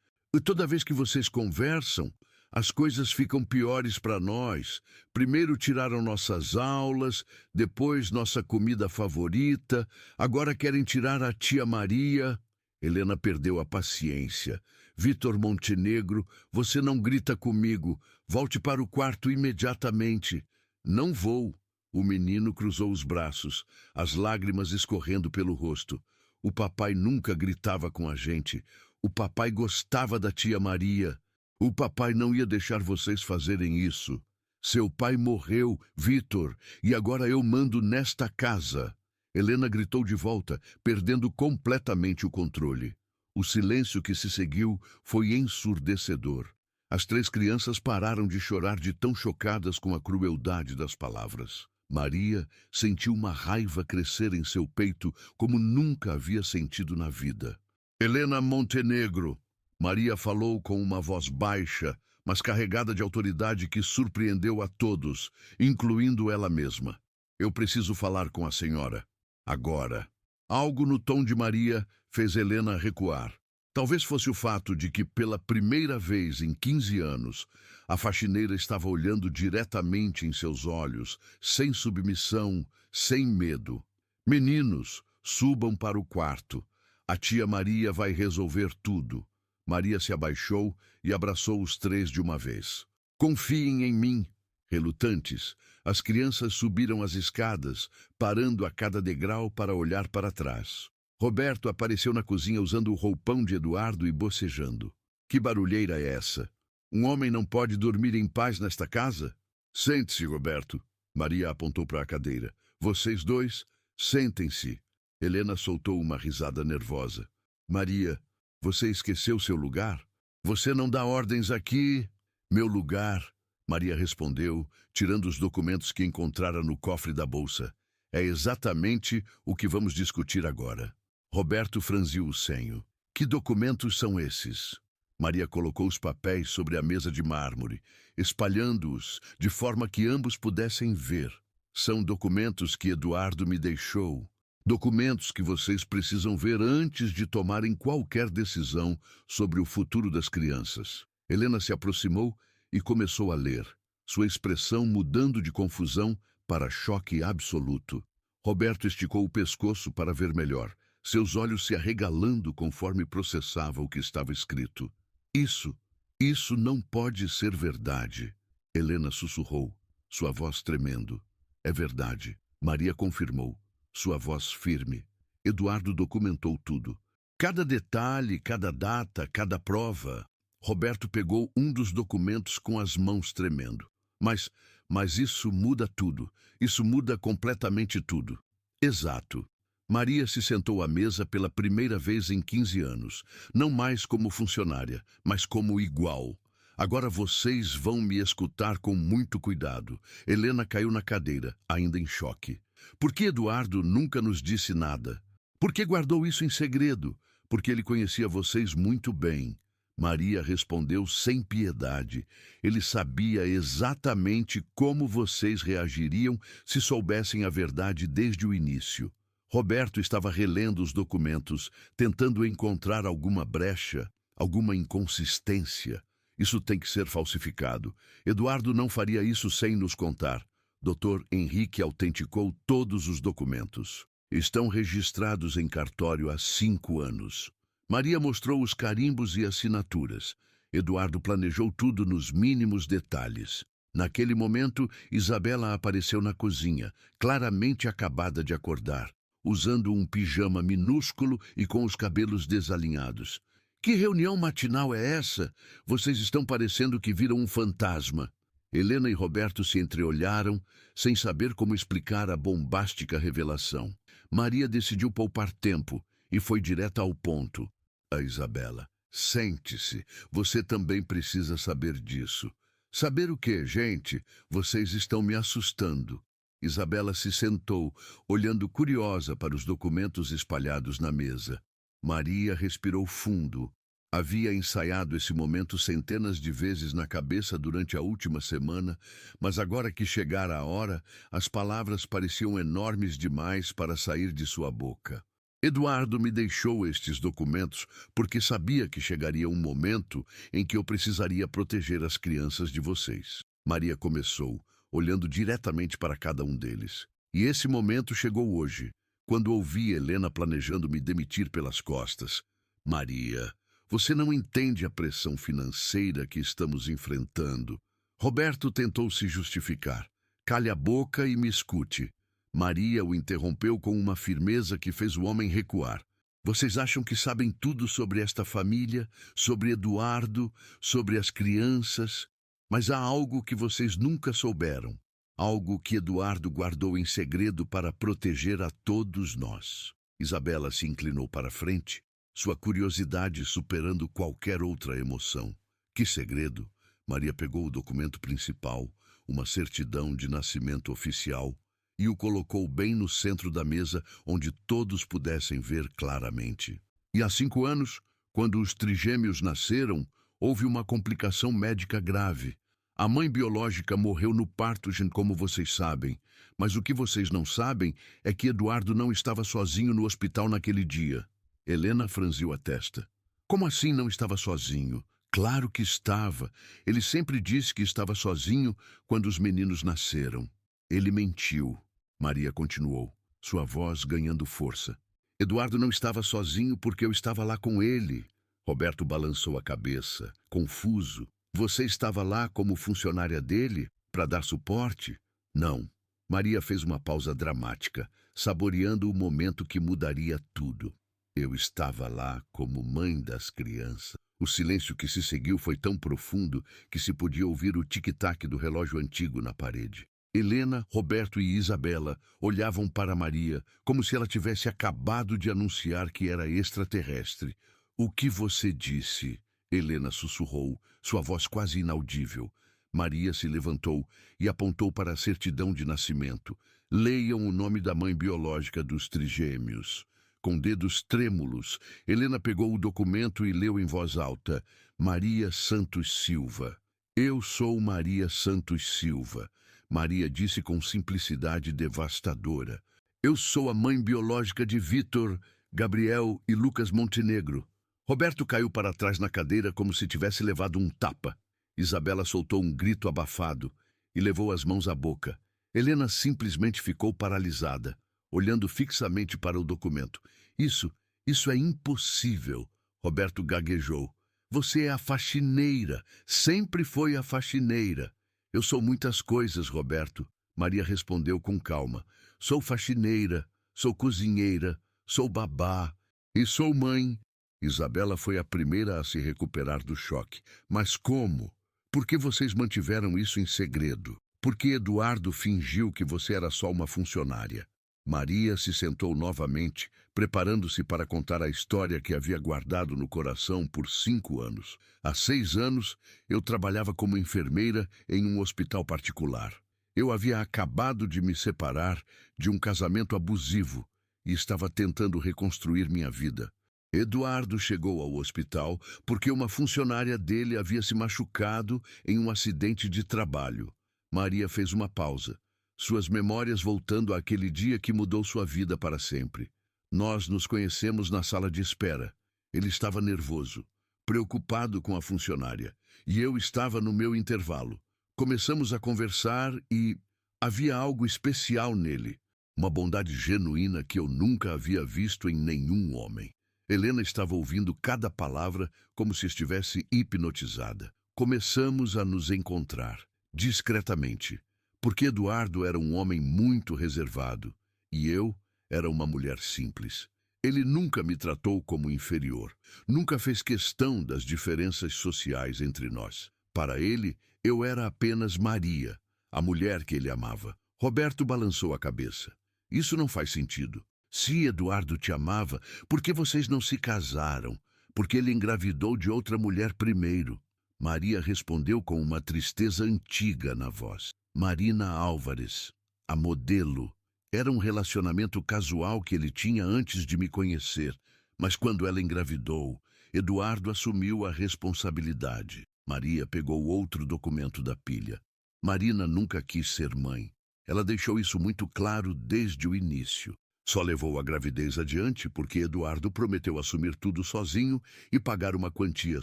"Toda vez que vocês conversam, as coisas ficam piores para nós. Primeiro tiraram nossas aulas, depois nossa comida favorita, agora querem tirar a tia Maria." Helena perdeu a paciência. "Vitor Montenegro, você não grita comigo. Volte para o quarto imediatamente." "Não vou." O menino cruzou os braços, as lágrimas escorrendo pelo rosto. "O papai nunca gritava com a gente. O papai gostava da tia Maria. O papai não ia deixar vocês fazerem isso. Seu pai morreu, Vitor, e agora eu mando nesta casa." Helena gritou de volta, perdendo completamente o controle. O silêncio que se seguiu foi ensurdecedor. As 3 crianças pararam de chorar de tão chocadas com a crueldade das palavras. Maria sentiu uma raiva crescer em seu peito como nunca havia sentido na vida. "Helena Montenegro", Maria falou com uma voz baixa, mas carregada de autoridade que surpreendeu a todos, incluindo ela mesma. "Eu preciso falar com a senhora. Agora." Algo no tom de Maria fez Helena recuar. Talvez fosse o fato de que, pela primeira vez em 15 anos, a faxineira estava olhando diretamente em seus olhos, sem submissão, sem medo. "Meninos, subam para o quarto. A tia Maria vai resolver tudo." Maria se abaixou e abraçou os 3 de uma vez. "Confiem em mim." Relutantes, as crianças subiram as escadas, parando a cada degrau para olhar para trás. Roberto apareceu na cozinha usando o roupão de Eduardo e bocejando. Que barulheira é essa? Um homem não pode dormir em paz nesta casa? Sente-se, Roberto. Maria apontou para a cadeira. Vocês dois, sentem-se. Helena soltou uma risada nervosa. Maria, você esqueceu seu lugar? Você não dá ordens aqui? Meu lugar, Maria respondeu, tirando os documentos que encontrara no cofre da bolsa. É exatamente o que vamos discutir agora. Roberto franziu o senho. Que documentos são esses? Maria colocou os papéis sobre a mesa de mármore, espalhando-os de forma que ambos pudessem ver. São documentos que Eduardo me deixou. Documentos que vocês precisam ver antes de tomarem qualquer decisão sobre o futuro das crianças. Helena se aproximou e começou a ler, sua expressão mudando de confusão para choque absoluto. Roberto esticou o pescoço para ver melhor, seus olhos se arregalando conforme processava o que estava escrito. Isso não pode ser verdade. Helena sussurrou, sua voz tremendo. É verdade. Maria confirmou, sua voz firme. Eduardo documentou tudo. Cada detalhe, cada data, cada prova. Roberto pegou um dos documentos com as mãos tremendo. Mas isso muda tudo. Isso muda completamente tudo. Exato. Maria se sentou à mesa pela primeira vez em 15 anos, não mais como funcionária, mas como igual. Agora vocês vão me escutar com muito cuidado. Helena caiu na cadeira, ainda em choque. Por que Eduardo nunca nos disse nada? Por que guardou isso em segredo? Porque ele conhecia vocês muito bem. Maria respondeu sem piedade. Ele sabia exatamente como vocês reagiriam se soubessem a verdade desde o início. Roberto estava relendo os documentos, tentando encontrar alguma brecha, alguma inconsistência. Isso tem que ser falsificado. Eduardo não faria isso sem nos contar. Dr. Henrique autenticou todos os documentos. Estão registrados em cartório há 5 anos. Maria mostrou os carimbos e assinaturas. Eduardo planejou tudo nos mínimos detalhes. Naquele momento, Isabela apareceu na cozinha, claramente acabada de acordar, usando um pijama minúsculo e com os cabelos desalinhados. Que reunião matinal é essa? Vocês estão parecendo que viram um fantasma. Helena e Roberto se entreolharam, sem saber como explicar a bombástica revelação. Maria decidiu poupar tempo e foi direta ao ponto. A Isabela. Sente-se. Você também precisa saber disso. Saber o quê, gente? Vocês estão me assustando. Isabela se sentou, olhando curiosa para os documentos espalhados na mesa. Maria respirou fundo. Havia ensaiado esse momento centenas de vezes na cabeça durante a última semana, mas agora que chegara a hora, as palavras pareciam enormes demais para sair de sua boca. Eduardo me deixou estes documentos porque sabia que chegaria um momento em que eu precisaria proteger as crianças de vocês. Maria começou, olhando diretamente para cada um deles. E esse momento chegou hoje, quando ouvi Helena planejando me demitir pelas costas. Maria, você não entende a pressão financeira que estamos enfrentando. Roberto tentou se justificar. Cale a boca e me escute. Maria o interrompeu com uma firmeza que fez o homem recuar. Vocês acham que sabem tudo sobre esta família, sobre Eduardo, sobre as crianças, mas há algo que vocês nunca souberam, algo que Eduardo guardou em segredo para proteger a todos nós. Isabela se inclinou para a frente, sua curiosidade superando qualquer outra emoção. Que segredo? Maria pegou o documento principal, uma certidão de nascimento oficial, e o colocou bem no centro da mesa, onde todos pudessem ver claramente. E há 5 anos, quando os trigêmeos nasceram, houve uma complicação médica grave. A mãe biológica morreu no parto, como vocês sabem. Mas o que vocês não sabem é que Eduardo não estava sozinho no hospital naquele dia. Helena franziu a testa. Como assim não estava sozinho? Claro que estava. Ele sempre disse que estava sozinho quando os meninos nasceram. Ele mentiu. Maria continuou, sua voz ganhando força. Eduardo não estava sozinho porque eu estava lá com ele. Roberto balançou a cabeça, confuso. Você estava lá como funcionária dele, para dar suporte? Não. Maria fez uma pausa dramática, saboreando o momento que mudaria tudo. Eu estava lá como mãe das crianças. O silêncio que se seguiu foi tão profundo que se podia ouvir o tic-tac do relógio antigo na parede. Helena, Roberto e Isabela olhavam para Maria como se ela tivesse acabado de anunciar que era extraterrestre. "O que você disse?" Helena sussurrou, sua voz quase inaudível. Maria se levantou e apontou para a certidão de nascimento. "Leiam o nome da mãe biológica dos trigêmeos." Com dedos trêmulos, Helena pegou o documento e leu em voz alta: Maria Santos Silva. "Eu sou Maria Santos Silva." Maria disse com simplicidade devastadora. "Eu sou a mãe biológica de Vítor, Gabriel e Lucas Montenegro." Roberto caiu para trás na cadeira como se tivesse levado um tapa. Isabela soltou um grito abafado e levou as mãos à boca. Helena simplesmente ficou paralisada, olhando fixamente para o documento. Isso é impossível." Roberto gaguejou. "Você é a faxineira, sempre foi a faxineira." "Eu sou muitas coisas, Roberto." Maria respondeu com calma. "Sou faxineira, sou cozinheira, sou babá e sou mãe." Isabela foi a primeira a se recuperar do choque. "Mas como? Por que vocês mantiveram isso em segredo? Por que Eduardo fingiu que você era só uma funcionária?" Maria se sentou novamente, preparando-se para contar a história que havia guardado no coração por 5 anos. "Há 6 anos, eu trabalhava como enfermeira em um hospital particular. Eu havia acabado de me separar de um casamento abusivo e estava tentando reconstruir minha vida. Eduardo chegou ao hospital porque uma funcionária dele havia se machucado em um acidente de trabalho." Maria fez uma pausa, suas memórias voltando àquele dia que mudou sua vida para sempre. "Nós nos conhecemos na sala de espera. Ele estava nervoso, preocupado com a funcionária, e eu estava no meu intervalo. Começamos a conversar e havia algo especial nele, uma bondade genuína que eu nunca havia visto em nenhum homem." Helena estava ouvindo cada palavra como se estivesse hipnotizada. "Começamos a nos encontrar, discretamente, porque Eduardo era um homem muito reservado e eu era uma mulher simples. Ele nunca me tratou como inferior, nunca fez questão das diferenças sociais entre nós. Para ele, eu era apenas Maria, a mulher que ele amava." Roberto balançou a cabeça. "Isso não faz sentido. Se Eduardo te amava, por que vocês não se casaram? Porque ele engravidou de outra mulher primeiro." Maria respondeu com uma tristeza antiga na voz. "Marina Álvares, a modelo. Era um relacionamento casual que ele tinha antes de me conhecer, mas quando ela engravidou, Eduardo assumiu a responsabilidade." Maria pegou outro documento da pilha. "Marina nunca quis ser mãe. Ela deixou isso muito claro desde o início. Só levou a gravidez adiante porque Eduardo prometeu assumir tudo sozinho e pagar uma quantia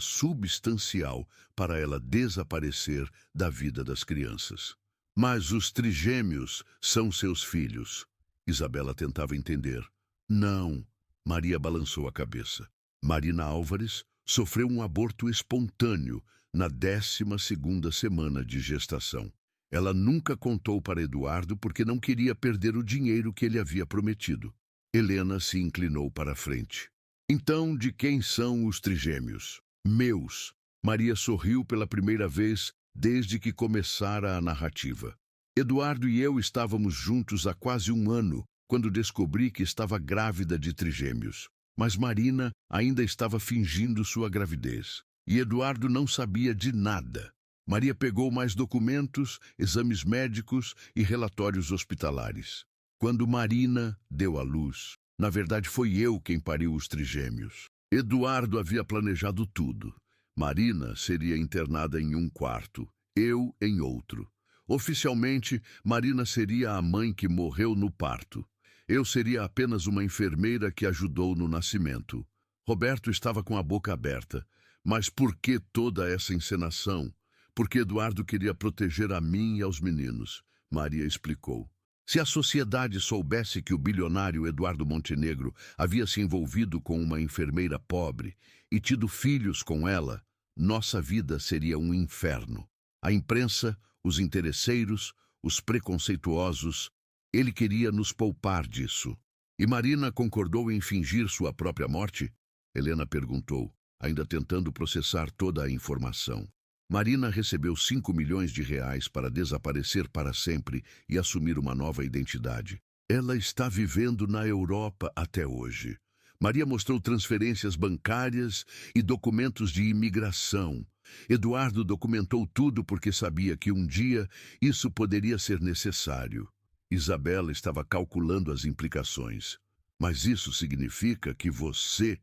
substancial para ela desaparecer da vida das crianças." "Mas os trigêmeos são seus filhos." Isabela tentava entender. "Não." Maria balançou a cabeça. "Marina Álvares sofreu um aborto espontâneo na 12ª semana de gestação. Ela nunca contou para Eduardo porque não queria perder o dinheiro que ele havia prometido." Helena se inclinou para a frente. "Então, de quem são os trigêmeos?" "Meus." Maria sorriu pela primeira vez desde que começara a narrativa. "Eduardo e eu estávamos juntos há quase 1 ano, quando descobri que estava grávida de trigêmeos. Mas Marina ainda estava fingindo sua gravidez. E Eduardo não sabia de nada." Maria pegou mais documentos, exames médicos e relatórios hospitalares. "Quando Marina deu à luz, na verdade foi eu quem pariu os trigêmeos. Eduardo havia planejado tudo. Marina seria internada em um quarto, eu em outro. Oficialmente, Marina seria a mãe que morreu no parto. Eu seria apenas uma enfermeira que ajudou no nascimento." Roberto estava com a boca aberta. "Mas por que toda essa encenação?" "Porque Eduardo queria proteger a mim e aos meninos." Maria explicou. "Se a sociedade soubesse que o bilionário Eduardo Montenegro havia se envolvido com uma enfermeira pobre e tido filhos com ela, nossa vida seria um inferno. A imprensa, os interesseiros, os preconceituosos, ele queria nos poupar disso." E Marina concordou em fingir sua própria morte? Helena perguntou, ainda tentando processar toda a informação. Marina recebeu 5 milhões de reais para desaparecer para sempre e assumir uma nova identidade. Ela está vivendo na Europa até hoje. Maria mostrou transferências bancárias e documentos de imigração. Eduardo documentou tudo porque sabia que um dia isso poderia ser necessário. Isabela estava calculando as implicações. Mas isso significa que você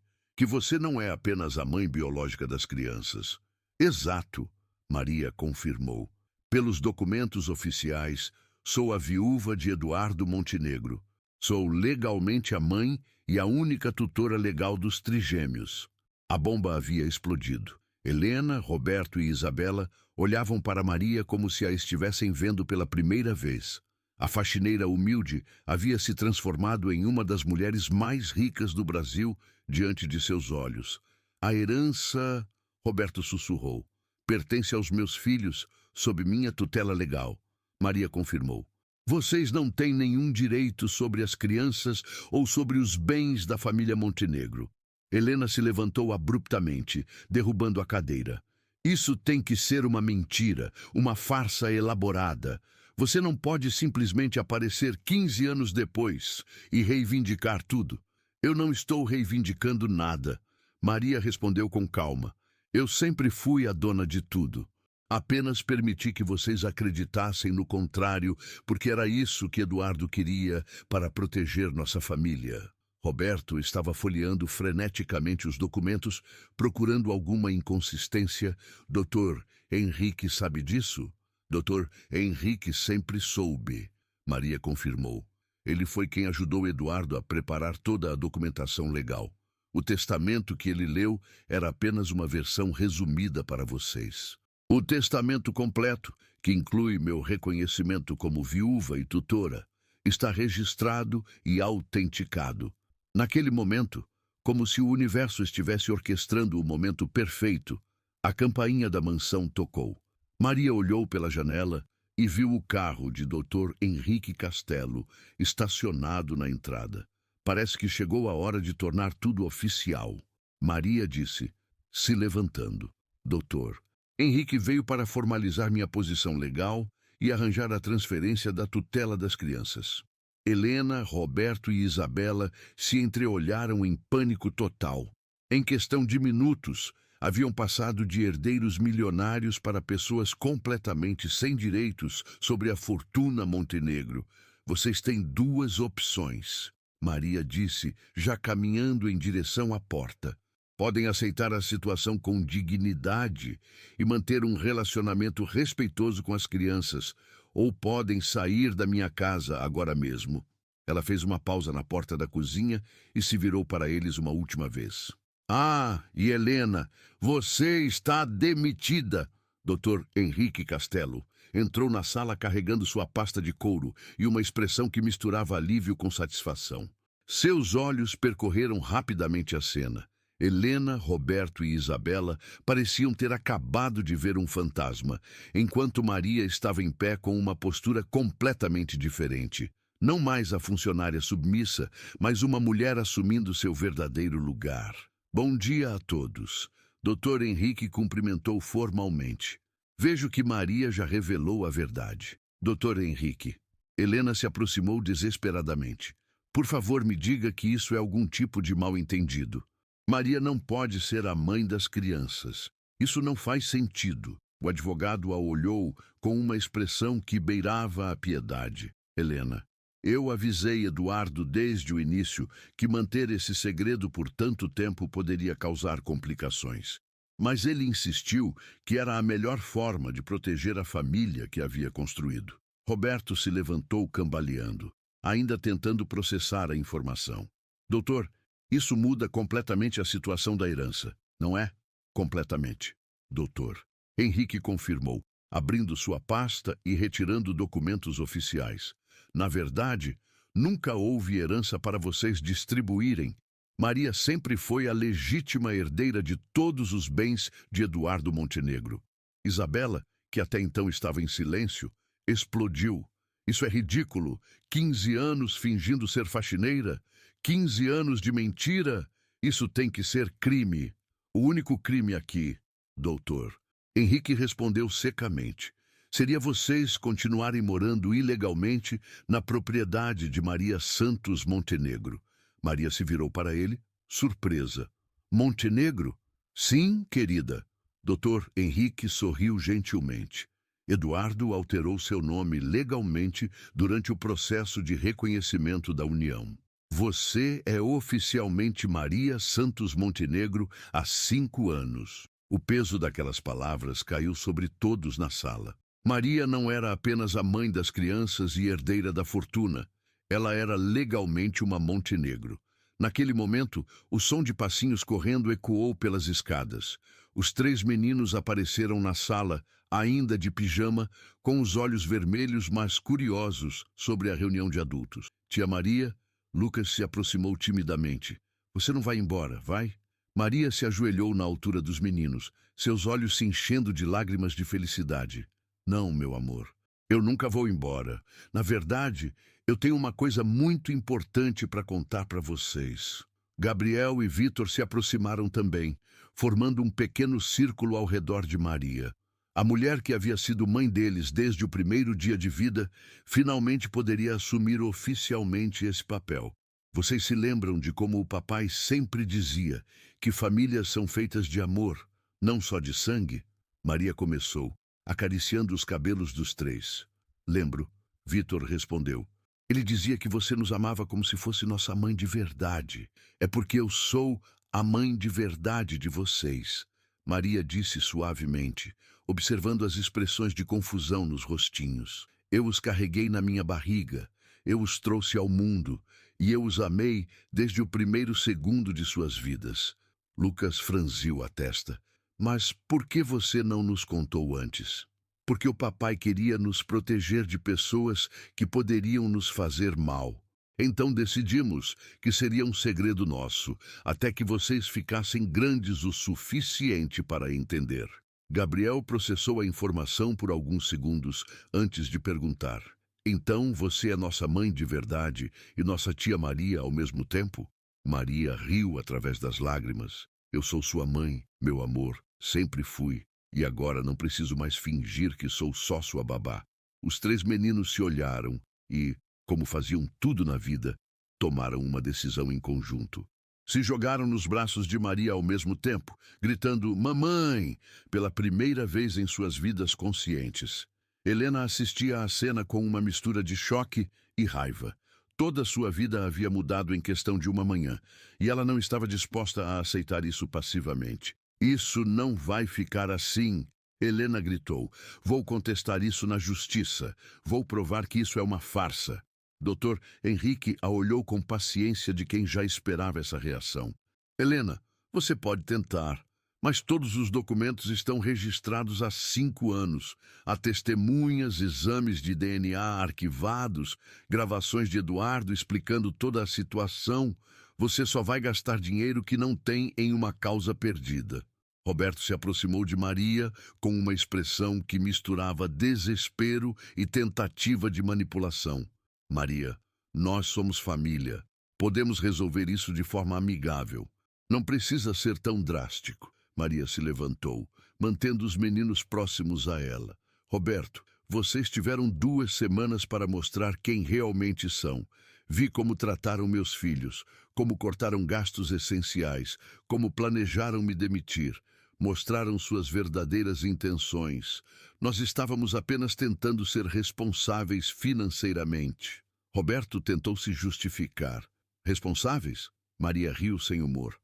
não é apenas a mãe biológica das crianças. Exato, Maria confirmou. Pelos documentos oficiais, sou a viúva de Eduardo Montenegro. Sou legalmente a mãe e a única tutora legal dos trigêmeos. A bomba havia explodido. Helena, Roberto e Isabela olhavam para Maria como se a estivessem vendo pela primeira vez. A faxineira humilde havia se transformado em uma das mulheres mais ricas do Brasil diante de seus olhos. A herança, Roberto sussurrou, pertence aos meus filhos, sob minha tutela legal. Maria confirmou. Vocês não têm nenhum direito sobre as crianças ou sobre os bens da família Montenegro. Helena se levantou abruptamente, derrubando a cadeira. Isso tem que ser uma mentira, uma farsa elaborada. Você não pode simplesmente aparecer 15 anos depois e reivindicar tudo. Eu não estou reivindicando nada. Maria respondeu com calma. Eu sempre fui a dona de tudo. Apenas permiti que vocês acreditassem no contrário, porque era isso que Eduardo queria para proteger nossa família. Roberto estava folheando freneticamente os documentos, procurando alguma inconsistência. Doutor Henrique sabe disso? Doutor Henrique sempre soube, Maria confirmou. Ele foi quem ajudou Eduardo a preparar toda a documentação legal. O testamento que ele leu era apenas uma versão resumida para vocês. O testamento completo, que inclui meu reconhecimento como viúva e tutora, está registrado e autenticado. Naquele momento, como se o universo estivesse orquestrando o momento perfeito, a campainha da mansão tocou. Maria olhou pela janela e viu o carro de Dr. Henrique Castelo estacionado na entrada. Parece que chegou a hora de tornar tudo oficial. Maria disse, se levantando. Doutor, Henrique veio para formalizar minha posição legal e arranjar a transferência da tutela das crianças. Helena, Roberto e Isabela se entreolharam em pânico total. Em questão de minutos, haviam passado de herdeiros milionários para pessoas completamente sem direitos sobre a fortuna Montenegro. Vocês têm duas opções, Maria disse, já caminhando em direção à porta. Podem aceitar a situação com dignidade e manter um relacionamento respeitoso com as crianças, ou podem sair da minha casa agora mesmo. Ela fez uma pausa na porta da cozinha e se virou para eles uma última vez. Ah, e Helena, você está demitida. Dr. Henrique Castelo entrou na sala carregando sua pasta de couro e uma expressão que misturava alívio com satisfação. Seus olhos percorreram rapidamente a cena. Helena, Roberto e Isabela pareciam ter acabado de ver um fantasma, enquanto Maria estava em pé com uma postura completamente diferente. Não mais a funcionária submissa, mas uma mulher assumindo seu verdadeiro lugar. Bom dia a todos. Dr. Henrique cumprimentou formalmente. Vejo que Maria já revelou a verdade. Dr. Henrique. Helena se aproximou desesperadamente. Por favor, me diga que isso é algum tipo de mal-entendido. Maria não pode ser a mãe das crianças. Isso não faz sentido. O advogado a olhou com uma expressão que beirava a piedade. Helena, eu avisei Eduardo desde o início que manter esse segredo por tanto tempo poderia causar complicações. Mas ele insistiu que era a melhor forma de proteger a família que havia construído. Roberto se levantou cambaleando, ainda tentando processar a informação. Doutor, isso muda completamente a situação da herança, não é? Completamente. Doutor. Henrique confirmou, abrindo sua pasta e retirando documentos oficiais. Na verdade, nunca houve herança para vocês distribuírem. Maria sempre foi a legítima herdeira de todos os bens de Eduardo Montenegro. Isabela, que até então estava em silêncio, explodiu. Isso é ridículo. 15 anos fingindo ser faxineira. 15 anos de mentira? Isso tem que ser crime. O único crime aqui, doutor. Henrique respondeu secamente. Seria vocês continuarem morando ilegalmente na propriedade de Maria Santos Montenegro. Maria se virou para ele, surpresa. Montenegro? Sim, querida. Doutor Henrique sorriu gentilmente. Eduardo alterou seu nome legalmente durante o processo de reconhecimento da união. Você é oficialmente Maria Santos Montenegro há 5 anos. O peso daquelas palavras caiu sobre todos na sala. Maria não era apenas a mãe das crianças e herdeira da fortuna. Ela era legalmente uma Montenegro. Naquele momento, o som de passinhos correndo ecoou pelas escadas. Os 3 meninos apareceram na sala, ainda de pijama, com os olhos vermelhos, mas curiosos sobre a reunião de adultos. Tia Maria, Lucas se aproximou timidamente. Você não vai embora, vai? Maria se ajoelhou na altura dos meninos, seus olhos se enchendo de lágrimas de felicidade. Não, meu amor, eu nunca vou embora. Na verdade, eu tenho uma coisa muito importante para contar para vocês. Gabriel e Vitor se aproximaram também, formando um pequeno círculo ao redor de Maria. A mulher que havia sido mãe deles desde o primeiro dia de vida, finalmente poderia assumir oficialmente esse papel. Vocês se lembram de como o papai sempre dizia que famílias são feitas de amor, não só de sangue? Maria começou, acariciando os cabelos dos 3. Lembro, Vitor respondeu. Ele dizia que você nos amava como se fosse nossa mãe de verdade. É porque eu sou a mãe de verdade de vocês. Maria disse suavemente, observando as expressões de confusão nos rostinhos. Eu os carreguei na minha barriga, eu os trouxe ao mundo, e eu os amei desde o primeiro segundo de suas vidas. Lucas franziu a testa. Mas por que você não nos contou antes? Porque o papai queria nos proteger de pessoas que poderiam nos fazer mal. Então decidimos que seria um segredo nosso, até que vocês ficassem grandes o suficiente para entender. Gabriel processou a informação por alguns segundos antes de perguntar. Então você é nossa mãe de verdade e nossa tia Maria ao mesmo tempo? Maria riu através das lágrimas. Eu sou sua mãe, meu amor, sempre fui. E agora não preciso mais fingir que sou só sua babá. Os 3 meninos se olharam e, como faziam tudo na vida, tomaram uma decisão em conjunto. Se jogaram nos braços de Maria ao mesmo tempo, gritando "Mamãe!" pela primeira vez em suas vidas conscientes. Helena assistia à cena com uma mistura de choque e raiva. Toda sua vida havia mudado em questão de uma manhã, e ela não estava disposta a aceitar isso passivamente. Isso não vai ficar assim, Helena gritou. Vou contestar isso na justiça. Vou provar que isso é uma farsa. Dr. Henrique a olhou com paciência de quem já esperava essa reação. Helena, você pode tentar, mas todos os documentos estão registrados há 5 anos. Há testemunhas, exames de DNA arquivados, gravações de Eduardo explicando toda a situação. Você só vai gastar dinheiro que não tem em uma causa perdida. Roberto se aproximou de Maria com uma expressão que misturava desespero e tentativa de manipulação. Maria, nós somos família. Podemos resolver isso de forma amigável. Não precisa ser tão drástico. Maria se levantou, mantendo os meninos próximos a ela. Roberto, vocês tiveram 2 semanas para mostrar quem realmente são. Vi como trataram meus filhos, como cortaram gastos essenciais, como planejaram me demitir. Mostraram suas verdadeiras intenções. Nós estávamos apenas tentando ser responsáveis financeiramente. Roberto tentou se justificar. Responsáveis? Maria riu sem humor.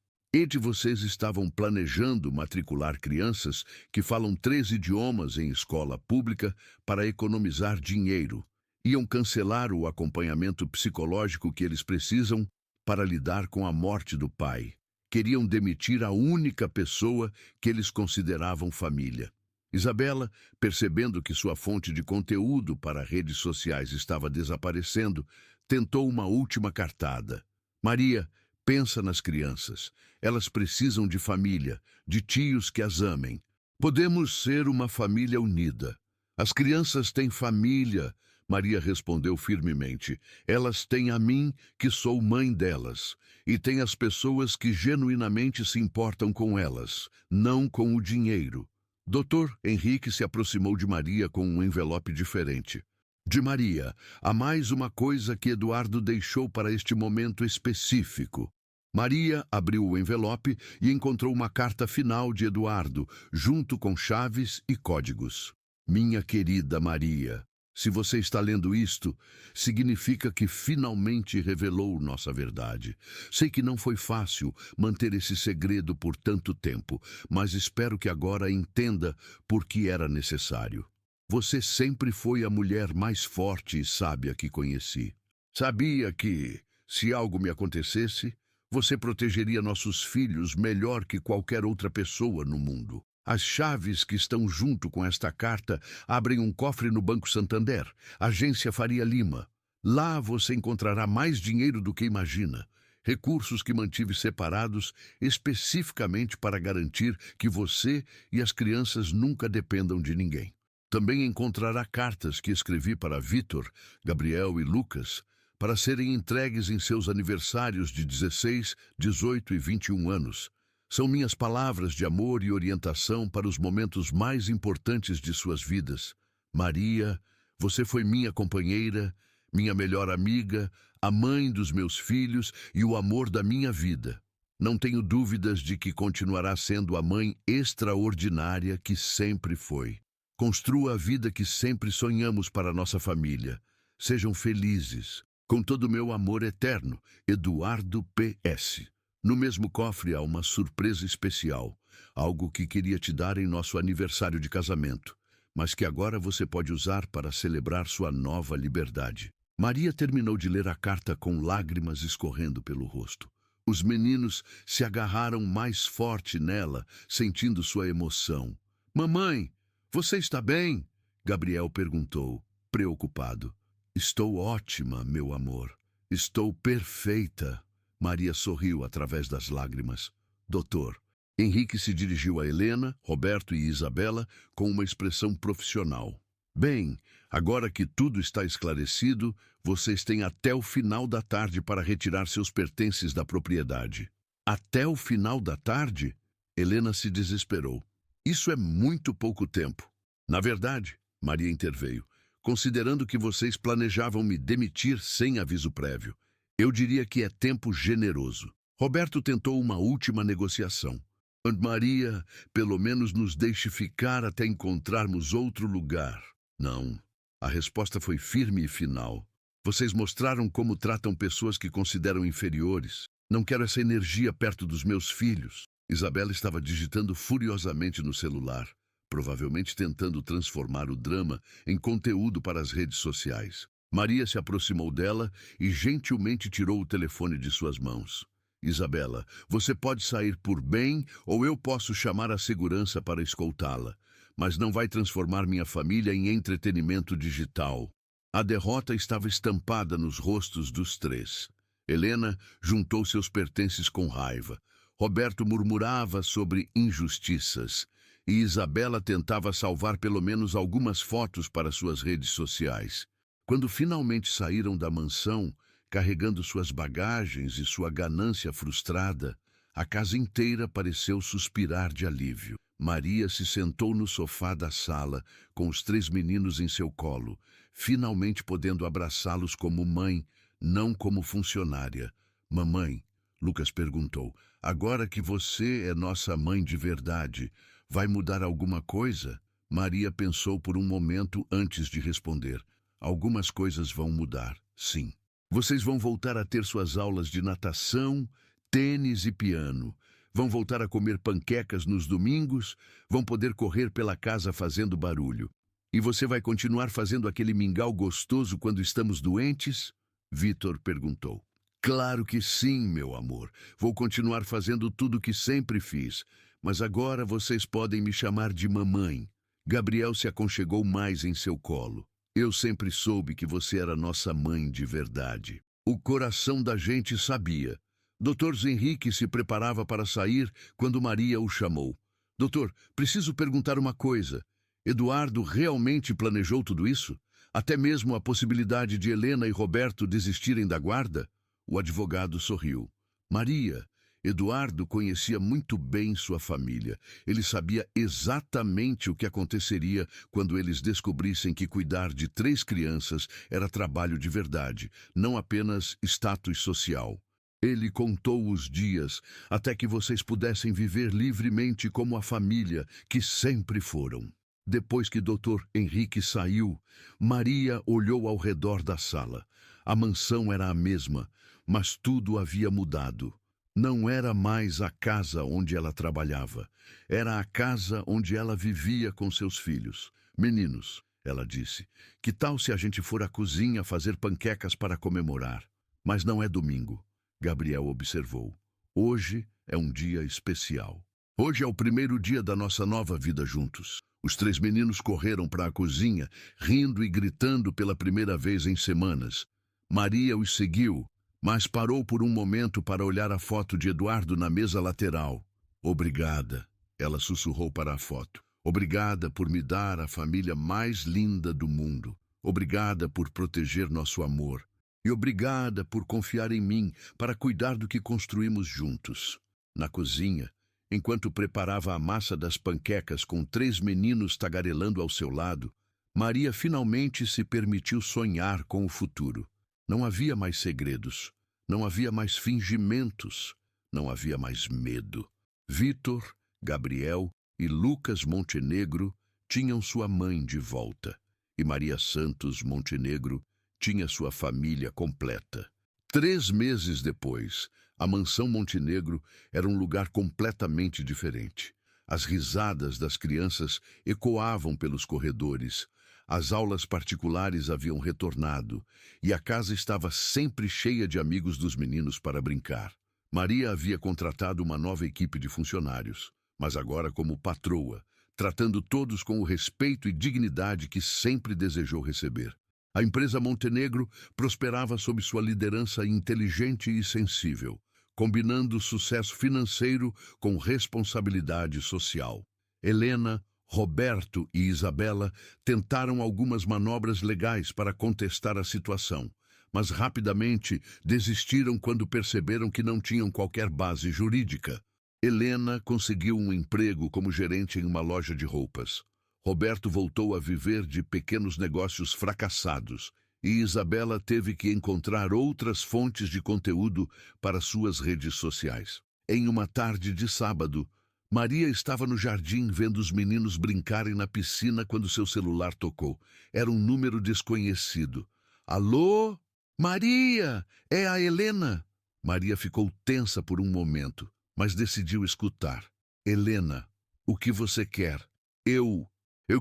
Vocês estavam planejando matricular crianças que falam 3 idiomas em escola pública para economizar dinheiro. Iam cancelar o acompanhamento psicológico que eles precisam para lidar com a morte do pai. Queriam demitir a única pessoa que eles consideravam família. Isabela, percebendo que sua fonte de conteúdo para redes sociais estava desaparecendo, tentou uma última cartada. Maria, pensa nas crianças. Elas precisam de família, de tios que as amem. Podemos ser uma família unida. As crianças têm família, Maria respondeu firmemente. Elas têm a mim, que sou mãe delas, e têm as pessoas que genuinamente se importam com elas, não com o dinheiro. Doutor Henrique se aproximou de Maria com um envelope diferente. De Maria, há mais uma coisa que Eduardo deixou para este momento específico. Maria abriu o envelope e encontrou uma carta final de Eduardo, junto com chaves e códigos. Minha querida Maria, se você está lendo isto, significa que finalmente revelou nossa verdade. Sei que não foi fácil manter esse segredo por tanto tempo, mas espero que agora entenda por que era necessário. Você sempre foi a mulher mais forte e sábia que conheci. Sabia que, se algo me acontecesse, você protegeria nossos filhos melhor que qualquer outra pessoa no mundo. As chaves que estão junto com esta carta abrem um cofre no Banco Santander, agência Faria Lima. Lá você encontrará mais dinheiro do que imagina. Recursos que mantive separados especificamente para garantir que você e as crianças nunca dependam de ninguém. Também encontrará cartas que escrevi para Vitor, Gabriel e Lucas, para serem entregues em seus aniversários de 16, 18 e 21 anos. São minhas palavras de amor e orientação para os momentos mais importantes de suas vidas. Maria, você foi minha companheira, minha melhor amiga, a mãe dos meus filhos e o amor da minha vida. Não tenho dúvidas de que continuará sendo a mãe extraordinária que sempre foi. Construa a vida que sempre sonhamos para nossa família. Sejam felizes. Com todo o meu amor eterno, Eduardo P.S. No mesmo cofre há uma surpresa especial, algo que queria te dar em nosso aniversário de casamento, mas que agora você pode usar para celebrar sua nova liberdade. Maria terminou de ler a carta com lágrimas escorrendo pelo rosto. Os meninos se agarraram mais forte nela, sentindo sua emoção. Mamãe, você está bem? Gabriel perguntou, preocupado. Estou ótima, meu amor. Estou perfeita. Maria sorriu através das lágrimas. Doutor. Henrique se dirigiu a Helena, Roberto e Isabela com uma expressão profissional. Bem, agora que tudo está esclarecido, vocês têm até o final da tarde para retirar seus pertences da propriedade. Até o final da tarde? Helena se desesperou. Isso é muito pouco tempo. Na verdade, Maria interveio, considerando que vocês planejavam me demitir sem aviso prévio, eu diria que é tempo generoso. Roberto tentou uma última negociação. Maria, pelo menos nos deixe ficar até encontrarmos outro lugar. Não. A resposta foi firme e final. Vocês mostraram como tratam pessoas que consideram inferiores. Não quero essa energia perto dos meus filhos. Isabela estava digitando furiosamente no celular, provavelmente tentando transformar o drama em conteúdo para as redes sociais. Maria se aproximou dela e gentilmente tirou o telefone de suas mãos. Isabela, você pode sair por bem ou eu posso chamar a segurança para escoltá-la, mas não vai transformar minha família em entretenimento digital. A derrota estava estampada nos rostos dos três. Helena juntou seus pertences com raiva. Roberto murmurava sobre injustiças e Isabela tentava salvar pelo menos algumas fotos para suas redes sociais. Quando finalmente saíram da mansão, carregando suas bagagens e sua ganância frustrada, a casa inteira pareceu suspirar de alívio. Maria se sentou no sofá da sala, com os três meninos em seu colo, finalmente podendo abraçá-los como mãe, não como funcionária. Mamãe, Lucas perguntou, agora que você é nossa mãe de verdade, vai mudar alguma coisa? Maria pensou por um momento antes de responder. Algumas coisas vão mudar, sim. Vocês vão voltar a ter suas aulas de natação, tênis e piano. Vão voltar a comer panquecas nos domingos, vão poder correr pela casa fazendo barulho. E você vai continuar fazendo aquele mingau gostoso quando estamos doentes? Vitor perguntou. Claro que sim, meu amor. Vou continuar fazendo tudo o que sempre fiz. Mas agora vocês podem me chamar de mamãe. Gabriel se aconchegou mais em seu colo. Eu sempre soube que você era nossa mãe de verdade. O coração da gente sabia. Dr. Henrique se preparava para sair quando Maria o chamou. Doutor, preciso perguntar uma coisa. Eduardo realmente planejou tudo isso? Até mesmo a possibilidade de Helena e Roberto desistirem da guarda? O advogado sorriu. Maria, Eduardo conhecia muito bem sua família. Ele sabia exatamente o que aconteceria quando eles descobrissem que cuidar de 3 crianças era trabalho de verdade, não apenas status social. Ele contou os dias até que vocês pudessem viver livremente como a família que sempre foram. Depois que Dr. Henrique saiu, Maria olhou ao redor da sala. A mansão era a mesma, mas tudo havia mudado. Não era mais a casa onde ela trabalhava. Era a casa onde ela vivia com seus filhos. Meninos, ela disse, que tal se a gente for à cozinha fazer panquecas para comemorar? Mas não é domingo, Gabriel observou. Hoje é um dia especial. Hoje é o primeiro dia da nossa nova vida juntos. Os 3 meninos correram para a cozinha, rindo e gritando pela primeira vez em semanas. Maria os seguiu, mas parou por um momento para olhar a foto de Eduardo na mesa lateral. Obrigada, ela sussurrou para a foto. Obrigada por me dar a família mais linda do mundo. Obrigada por proteger nosso amor. E obrigada por confiar em mim para cuidar do que construímos juntos. Na cozinha, enquanto preparava a massa das panquecas com 3 meninos tagarelando ao seu lado, Maria finalmente se permitiu sonhar com o futuro. Não havia mais segredos, não havia mais fingimentos, não havia mais medo. Vitor, Gabriel e Lucas Montenegro tinham sua mãe de volta, e Maria Santos Montenegro tinha sua família completa. 3 meses depois, a mansão Montenegro era um lugar completamente diferente. As risadas das crianças ecoavam pelos corredores. As aulas particulares haviam retornado e a casa estava sempre cheia de amigos dos meninos para brincar. Maria havia contratado uma nova equipe de funcionários, mas agora como patroa, tratando todos com o respeito e dignidade que sempre desejou receber. A empresa Montenegro prosperava sob sua liderança inteligente e sensível, combinando sucesso financeiro com responsabilidade social. Helena, Roberto e Isabela tentaram algumas manobras legais para contestar a situação, mas rapidamente desistiram quando perceberam que não tinham qualquer base jurídica. Helena conseguiu um emprego como gerente em uma loja de roupas. Roberto voltou a viver de pequenos negócios fracassados e Isabela teve que encontrar outras fontes de conteúdo para suas redes sociais. Em uma tarde de sábado, Maria estava no jardim vendo os meninos brincarem na piscina quando seu celular tocou. Era um número desconhecido. Alô? Maria! É a Helena! Maria ficou tensa por um momento, mas decidiu escutar. Helena, o que você quer? Eu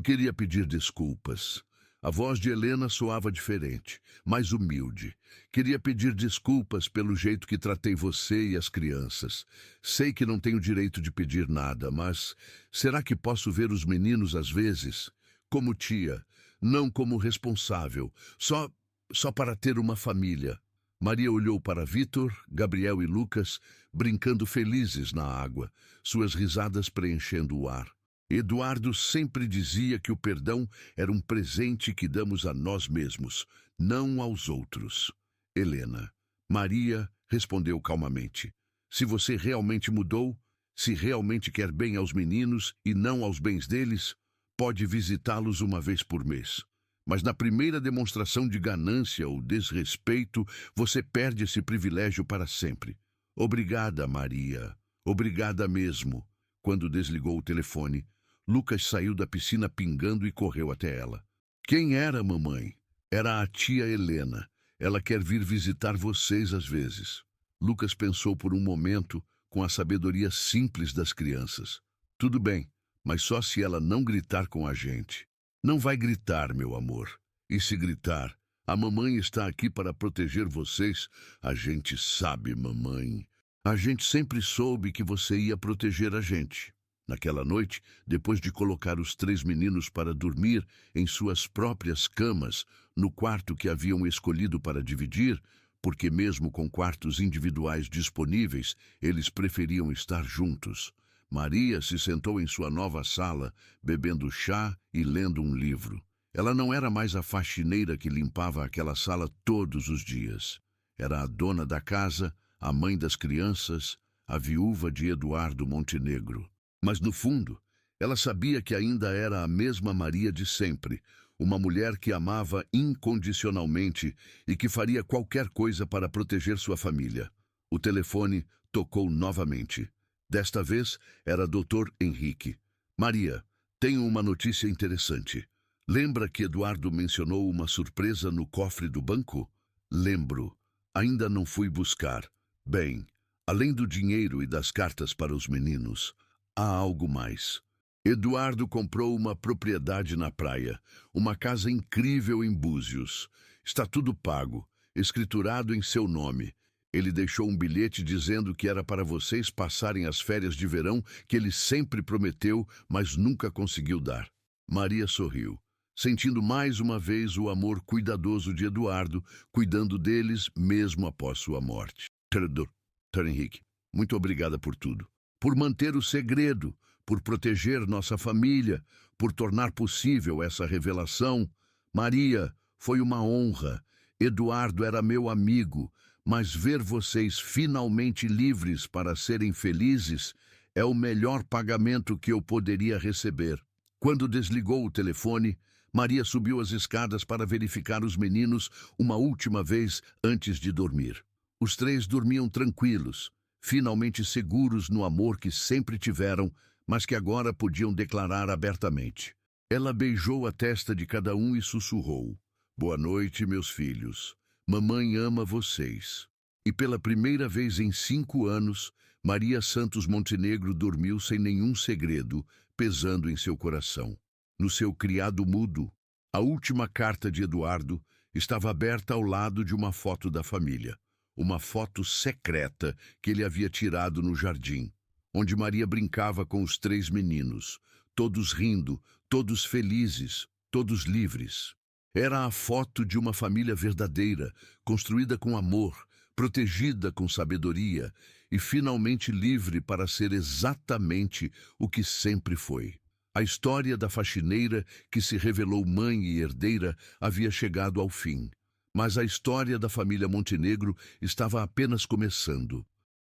queria pedir desculpas. A voz de Helena soava diferente, mais humilde. Queria pedir desculpas pelo jeito que tratei você e as crianças. Sei que não tenho direito de pedir nada, mas será que posso ver os meninos às vezes? Como tia, não como responsável, só para ter uma família. Maria olhou para Vitor, Gabriel e Lucas, brincando felizes na água, suas risadas preenchendo o ar. Eduardo sempre dizia que o perdão era um presente que damos a nós mesmos, não aos outros. Helena. Maria respondeu calmamente. Se você realmente mudou, se realmente quer bem aos meninos e não aos bens deles, pode visitá-los uma vez por mês. Mas na primeira demonstração de ganância ou desrespeito, você perde esse privilégio para sempre. Obrigada, Maria. Obrigada mesmo. Quando desligou o telefone, Lucas saiu da piscina pingando e correu até ela. Quem era, mamãe? Era a tia Helena. Ela quer vir visitar vocês às vezes. Lucas pensou por um momento com a sabedoria simples das crianças. Tudo bem, mas só se ela não gritar com a gente. Não vai gritar, meu amor. E se gritar, a mamãe está aqui para proteger vocês. A gente sabe, mamãe. A gente sempre soube que você ia proteger a gente. Naquela noite, depois de colocar os 3 meninos para dormir em suas próprias camas, no quarto que haviam escolhido para dividir, porque mesmo com quartos individuais disponíveis, eles preferiam estar juntos. Maria se sentou em sua nova sala, bebendo chá e lendo um livro. Ela não era mais a faxineira que limpava aquela sala todos os dias. Era a dona da casa, a mãe das crianças, a viúva de Eduardo Montenegro. Mas, no fundo, ela sabia que ainda era a mesma Maria de sempre, uma mulher que amava incondicionalmente e que faria qualquer coisa para proteger sua família. O telefone tocou novamente. Desta vez era Dr. Henrique. Maria, tenho uma notícia interessante. Lembra que Eduardo mencionou uma surpresa no cofre do banco? Lembro. Ainda não fui buscar. Bem, além do dinheiro e das cartas para os meninos, há algo mais. Eduardo comprou uma propriedade na praia, uma casa incrível em Búzios. Está tudo pago, escriturado em seu nome. Ele deixou um bilhete dizendo que era para vocês passarem as férias de verão que ele sempre prometeu, mas nunca conseguiu dar. Maria sorriu, sentindo mais uma vez o amor cuidadoso de Eduardo, cuidando deles mesmo após sua morte. Dr. Henrique, muito obrigada por tudo. Por manter o segredo, por proteger nossa família, por tornar possível essa revelação. Maria, foi uma honra. Eduardo era meu amigo, mas ver vocês finalmente livres para serem felizes é o melhor pagamento que eu poderia receber. Quando desligou o telefone, Maria subiu as escadas para verificar os meninos uma última vez antes de dormir. Os três dormiam tranquilos, finalmente seguros no amor que sempre tiveram, mas que agora podiam declarar abertamente. Ela beijou a testa de cada um e sussurrou: "Boa noite, meus filhos. Mamãe ama vocês." E pela primeira vez em 5 anos, Maria Santos Montenegro dormiu sem nenhum segredo pesando em seu coração. No seu criado mudo, a última carta de Eduardo estava aberta ao lado de uma foto da família. Uma foto secreta que ele havia tirado no jardim, onde Maria brincava com os 3 meninos, todos rindo, todos felizes, todos livres. Era a foto de uma família verdadeira, construída com amor, protegida com sabedoria e finalmente livre para ser exatamente o que sempre foi. A história da faxineira que se revelou mãe e herdeira havia chegado ao fim. Mas a história da família Montenegro estava apenas começando.